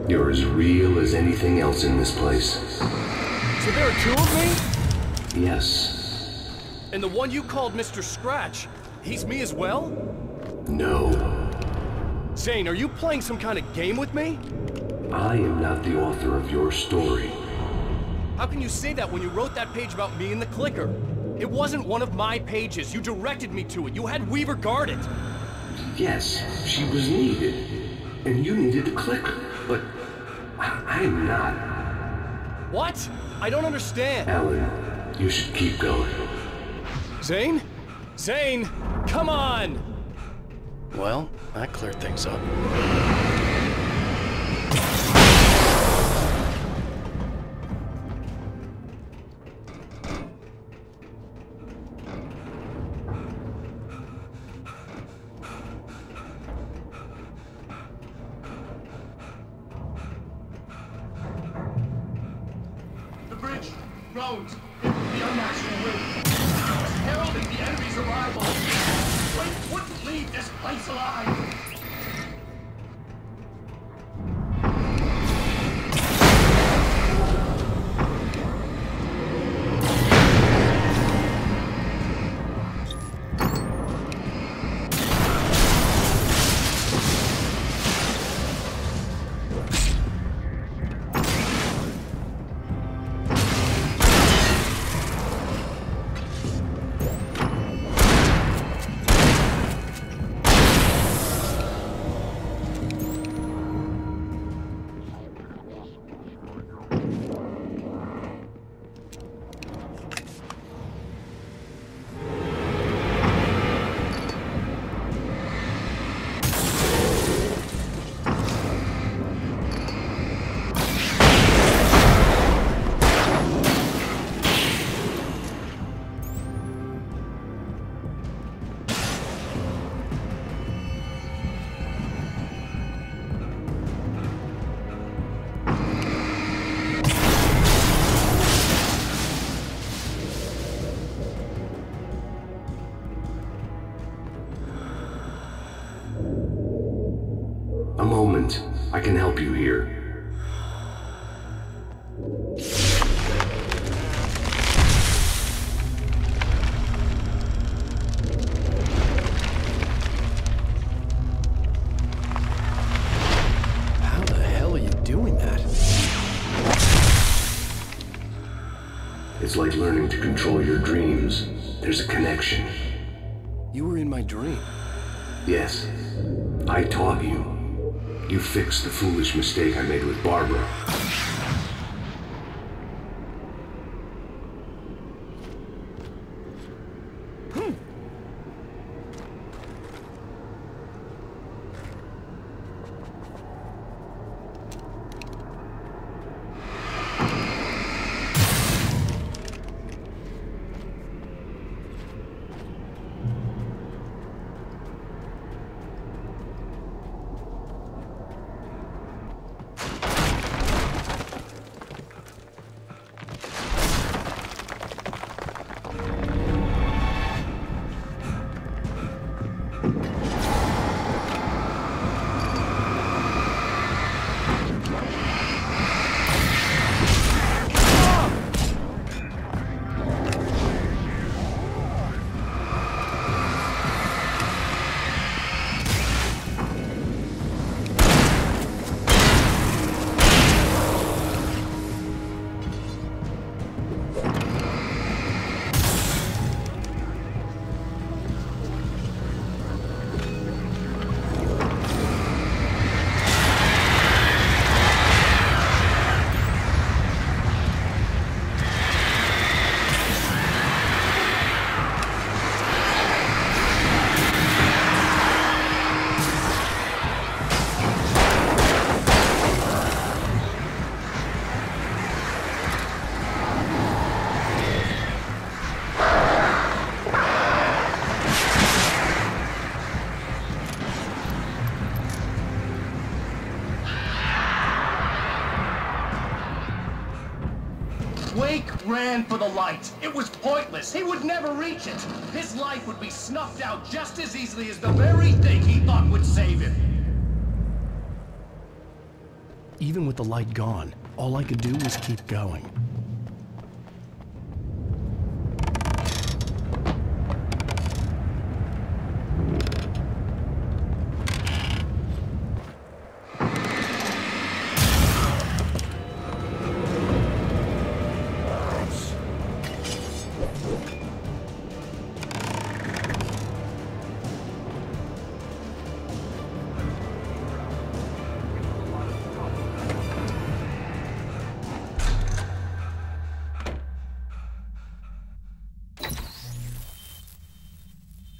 You're as real as anything else in this place. So there are two of me? Yes. And the one you called Mr. Scratch, he's me as well? No. Zane, are you playing some kind of game with me? I am not the author of your story. How can you say that when you wrote that page about me and the clicker? It wasn't one of my pages. You directed me to it. You had Weaver guard it. Yes, she was needed. And you needed the clicker. But I'm not. What? I don't understand. Alan, you should keep going. Zane? Zane, come on! Well, that cleared things up. The bridge, roads, the unnatural wind. Heralding the enemy's arrival. Wait wouldn't leave this place alive. A moment. I can help you here. How the hell are you doing that? It's like learning to control your dreams. There's a connection. You were in my dream. Yes. I taught you. You fixed the foolish mistake I made with Barbara. Wake ran for the light. It was pointless. He would never reach it. His life would be snuffed out just as easily as the very thing he thought would save him. Even with the light gone, all I could do was keep going.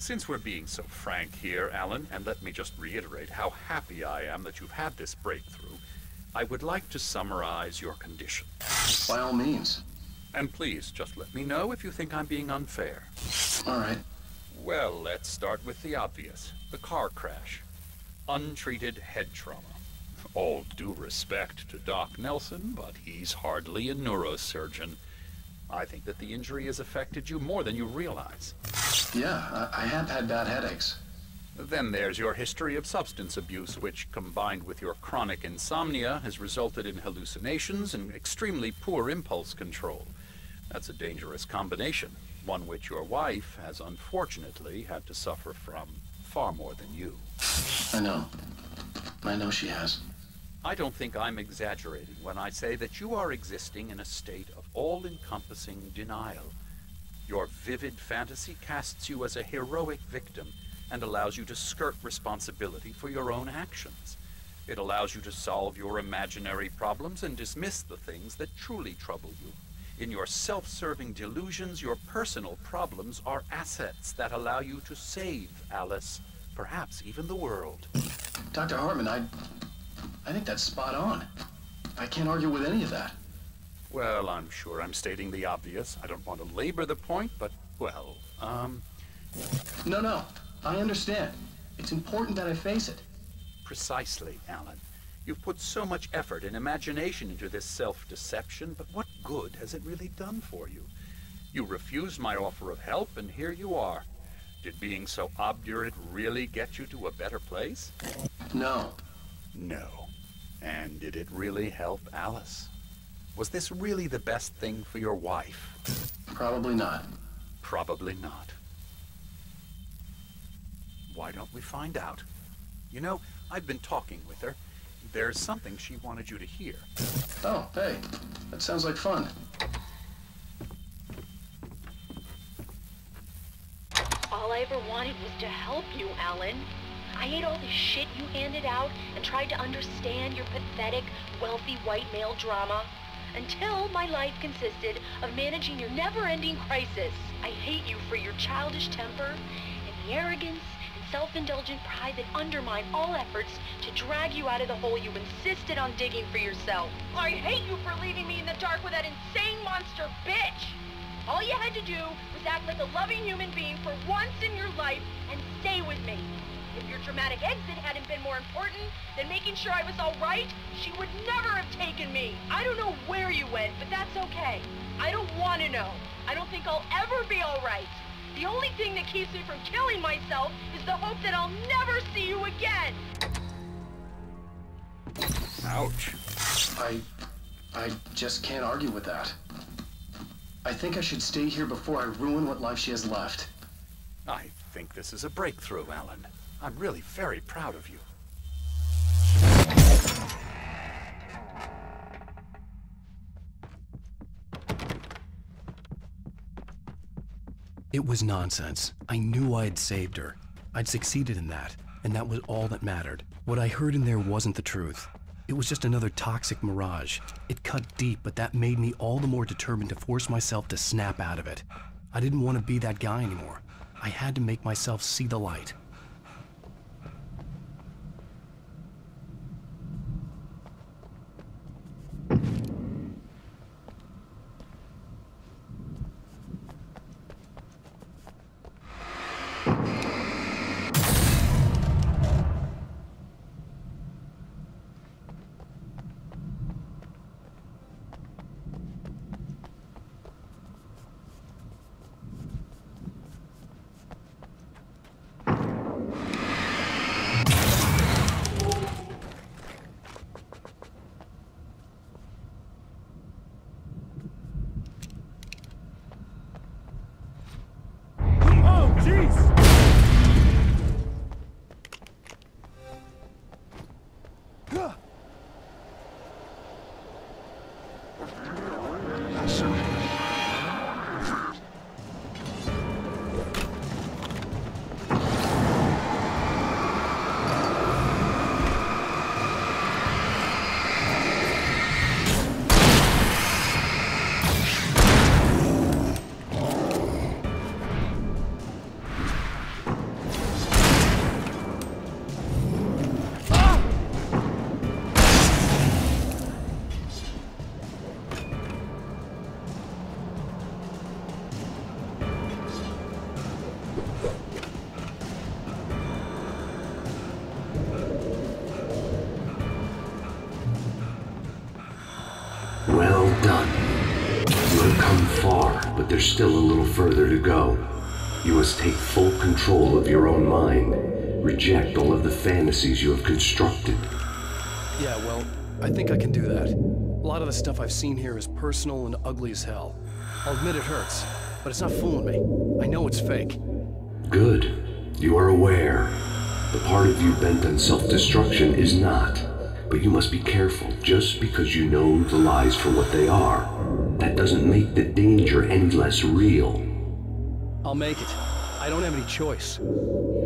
Since we're being so frank here, Alan, and let me just reiterate how happy I am that you've had this breakthrough, I would like to summarize your condition. By all means. And please, just let me know if you think I'm being unfair. All right. Well, let's start with the obvious. The car crash. Untreated head trauma. All due respect to Doc Nelson, but he's hardly a neurosurgeon. I think that the injury has affected you more than you realize. Yeah, I have had bad headaches. Then there's your history of substance abuse, which, combined with your chronic insomnia, has resulted in hallucinations and extremely poor impulse control. That's a dangerous combination, one which your wife has unfortunately had to suffer from far more than you. I know. I know she has. I don't think I'm exaggerating when I say that you are existing in a state of all-encompassing denial. Your vivid fantasy casts you as a heroic victim and allows you to skirt responsibility for your own actions. It allows you to solve your imaginary problems and dismiss the things that truly trouble you. In your self-serving delusions, your personal problems are assets that allow you to save Alice, perhaps even the world. Dr. Hartman, I think that's spot on. I can't argue with any of that. Well, I'm sure I'm stating the obvious. I don't want to labor the point, but, well, No, I understand. It's important that I face it. Precisely, Alan. You've put so much effort and imagination into this self-deception, but what good has it really done for you? You refused my offer of help, and here you are. Did being so obdurate really get you to a better place? No. No. And did it really help Alice? Was this really the best thing for your wife? Probably not. Probably not. Why don't we find out? You know, I've been talking with her. There's something she wanted you to hear. Oh, hey. That sounds like fun. All I ever wanted was to help you, Alan. I ate all the shit you handed out and tried to understand your pathetic, wealthy white male drama. Until my life consisted of managing your never-ending crisis. I hate you for your childish temper and the arrogance and self-indulgent pride that undermine all efforts to drag you out of the hole you insisted on digging for yourself. I hate you for leaving me in the dark with that insane monster bitch! All you had to do was act like a loving human being for once in your life and stay with me. If your dramatic exit hadn't been more important than making sure I was all right, she would never have taken me. I don't know where you went, but that's okay. I don't want to know. I don't think I'll ever be all right. The only thing that keeps me from killing myself is the hope that I'll never see you again. Ouch. I just can't argue with that. I think I should stay here before I ruin what life she has left. I think this is a breakthrough, Alan. I'm really very proud of you. It was nonsense. I knew I had saved her. I'd succeeded in that, and that was all that mattered. What I heard in there wasn't the truth. It was just another toxic mirage. It cut deep, but that made me all the more determined to force myself to snap out of it. I didn't want to be that guy anymore. I had to make myself see the light. come far, but there's still a little further to go. You must take full control of your own mind. Reject all of the fantasies you have constructed. Yeah, well, I think I can do that. A lot of the stuff I've seen here is personal and ugly as hell. I'll admit it hurts, but it's not fooling me. I know it's fake. Good. You are aware. The part of you bent on self-destruction is not. But you must be careful. Just because you know the lies for what they are, that doesn't make the danger any less real. I'll make it. I don't have any choice.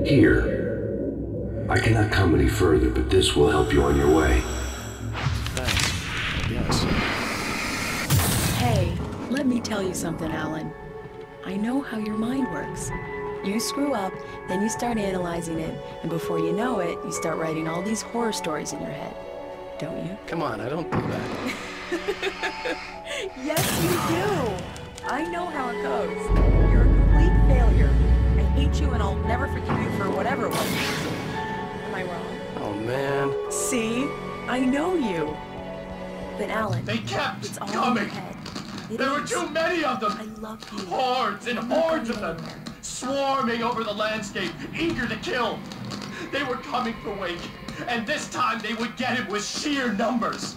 Here. I cannot come any further, but this will help you on your way. Thanks. Yes. Hey, let me tell you something, Alan. I know how your mind works. You screw up, then you start analyzing it, and before you know it, you start writing all these horror stories in your head. Don't you? Come on, I don't do that. Yes, you do. I know how it goes. You're a complete failure. I hate you and I'll never forgive you for whatever it was. Am I wrong? Oh, man. See? I know you. But Alan, they kept it's all coming. in your head. There were too many of them. I love you. Hordes and hordes of them, swarming over the landscape, eager to kill. They were coming for Wake, and this time they would get him with sheer numbers.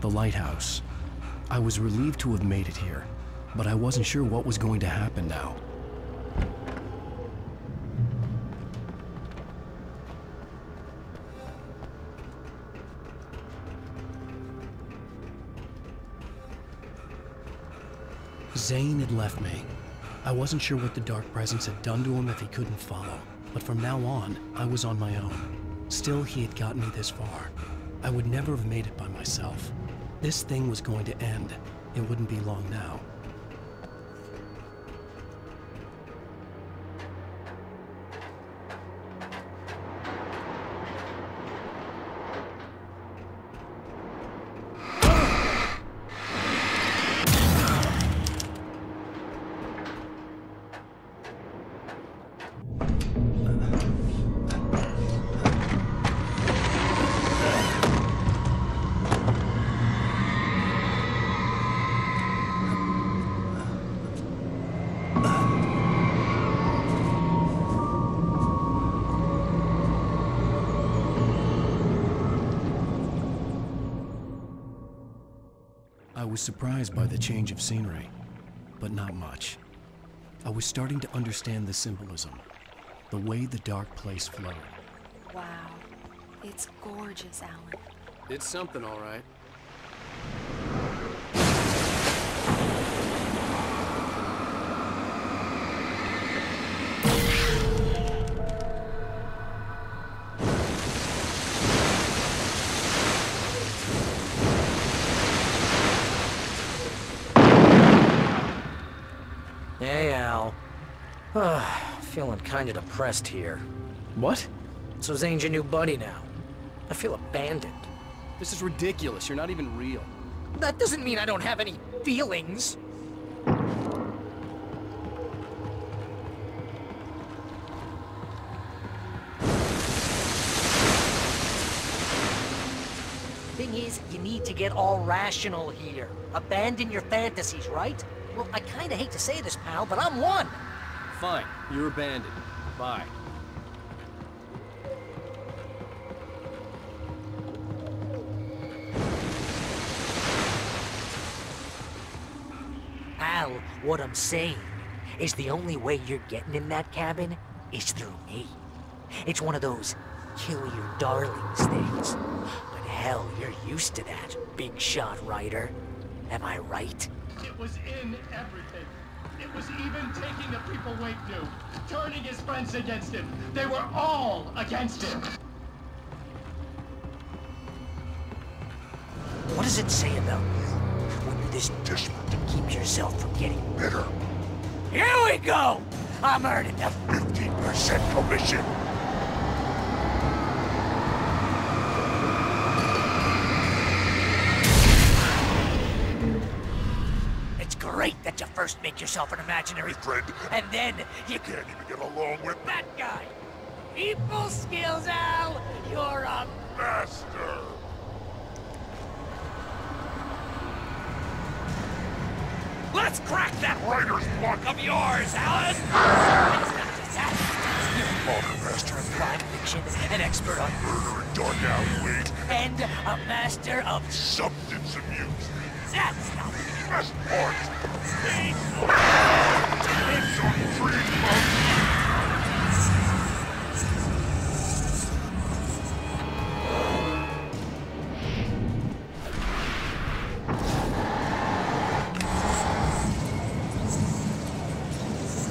The lighthouse. I was relieved to have made it here, but I wasn't sure what was going to happen now. Zane had left me. I wasn't sure what the dark presence had done to him if he couldn't follow, but from now on, I was on my own. Still, he had gotten me this far. I would never have made it by myself. This thing was going to end. It wouldn't be long now. I was surprised by the change of scenery, but not much. I was starting to understand the symbolism, the way the dark place flowed. Wow. It's gorgeous, Alan. It's something, all right. Hey, Al. Feeling kinda depressed here. What? So Zane's your new buddy now. I feel abandoned. This is ridiculous. You're not even real. That doesn't mean I don't have any feelings. Thing is, you need to get all rational here. Abandon your fantasies, right? Well, I kinda hate to say this, pal, but I'm one. Fine. You're abandoned. Bye. Al, what I'm saying is the only way you're getting in that cabin is through me. It's one of those kill your darlings things. But hell, you're used to that, big shot writer. Am I right? It was in everything. It was even taking the people Wake knew, turning his friends against him. They were all against him. What does it say about you when you're this desperate to keep yourself from getting bitter? Here we go! I'm earning a 50% commission. It's great that you first make yourself an imaginary friend, and then you can't even get along with that guy. People skills, Al! You're a master! Let's crack that writer's block of yours, Alan! It's not just that. You're a master of crime fiction, an expert on murder and dark alleyways, and a master of substance abuse. That's not the best part. It's on free.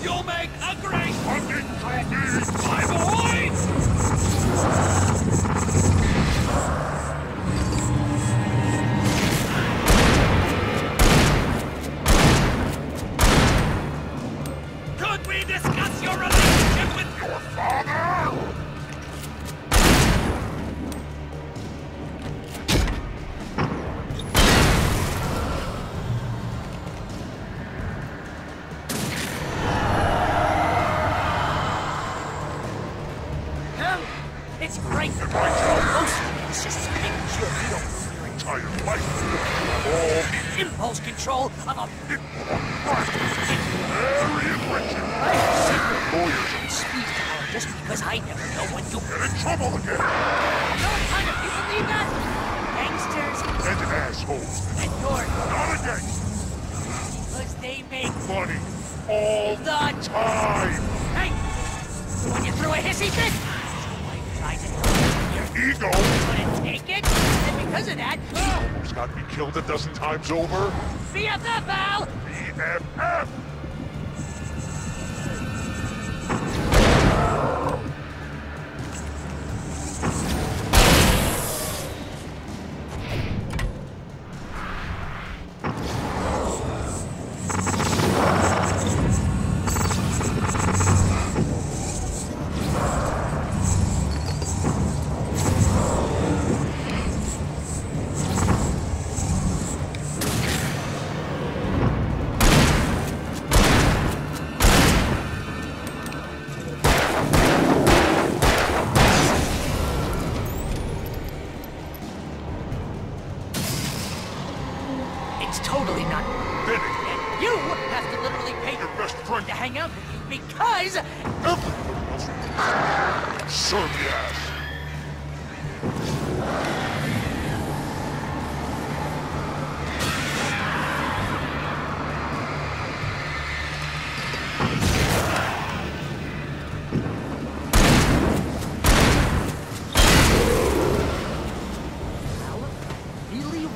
You'll make a great hunting trophy, my boys! Could we discuss your relationship with your father? It's great that my job mostly is just making sure you don't lose your entire life. All impulse control of a big very enriching. I have secret lawyers and speed power just because I never know when you'll get in trouble again. You know what kind of people need that? Gangsters. And assholes. And you're not a gangster. Because they make money all the time. Hey, when you throw a hissy fit, your ego couldn't take it, and because of that, you almost got me killed a dozen times over. BFF, Al! BFF! It's totally not finished. And you have to literally pay your best friend to hang out with you because everyone else serve the ass.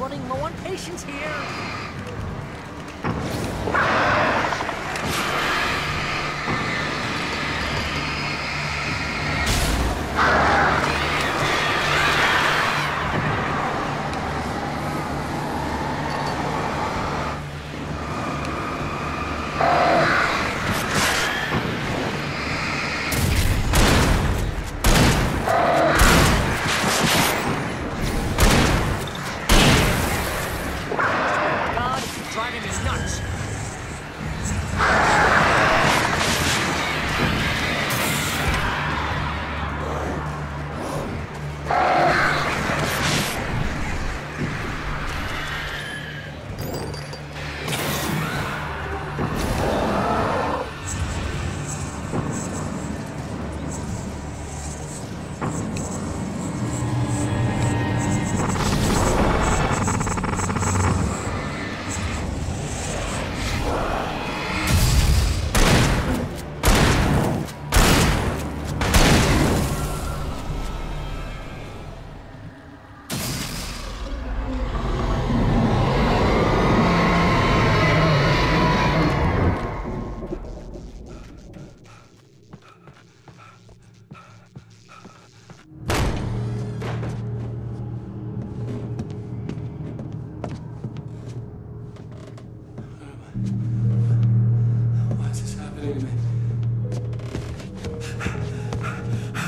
running low on patience here.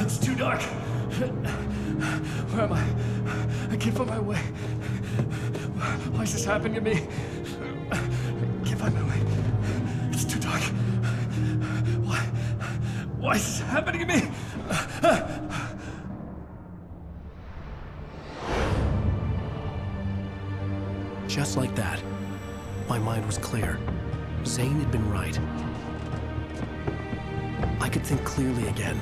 It's too dark. Where am I? I can't find my way. Why is this happening to me? I can't find my way. It's too dark. Why is this happening to me? Just like that, my mind was clear. Zane had been right. I could think clearly again.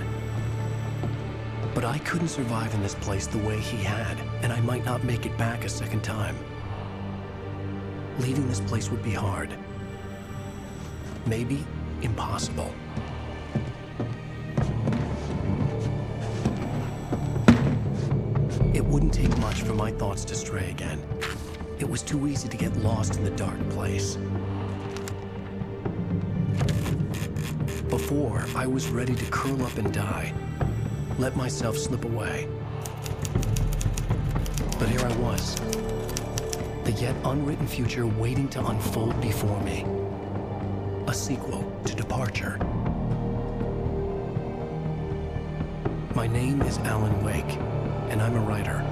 But I couldn't survive in this place the way he had, and I might not make it back a second time. Leaving this place would be hard. Maybe impossible. It wouldn't take much for my thoughts to stray again. It was too easy to get lost in the dark place. Before, I was ready to curl up and die, let myself slip away. But here I was, the yet unwritten future waiting to unfold before me. A sequel to Departure. My name is Alan Wake, and I'm a writer.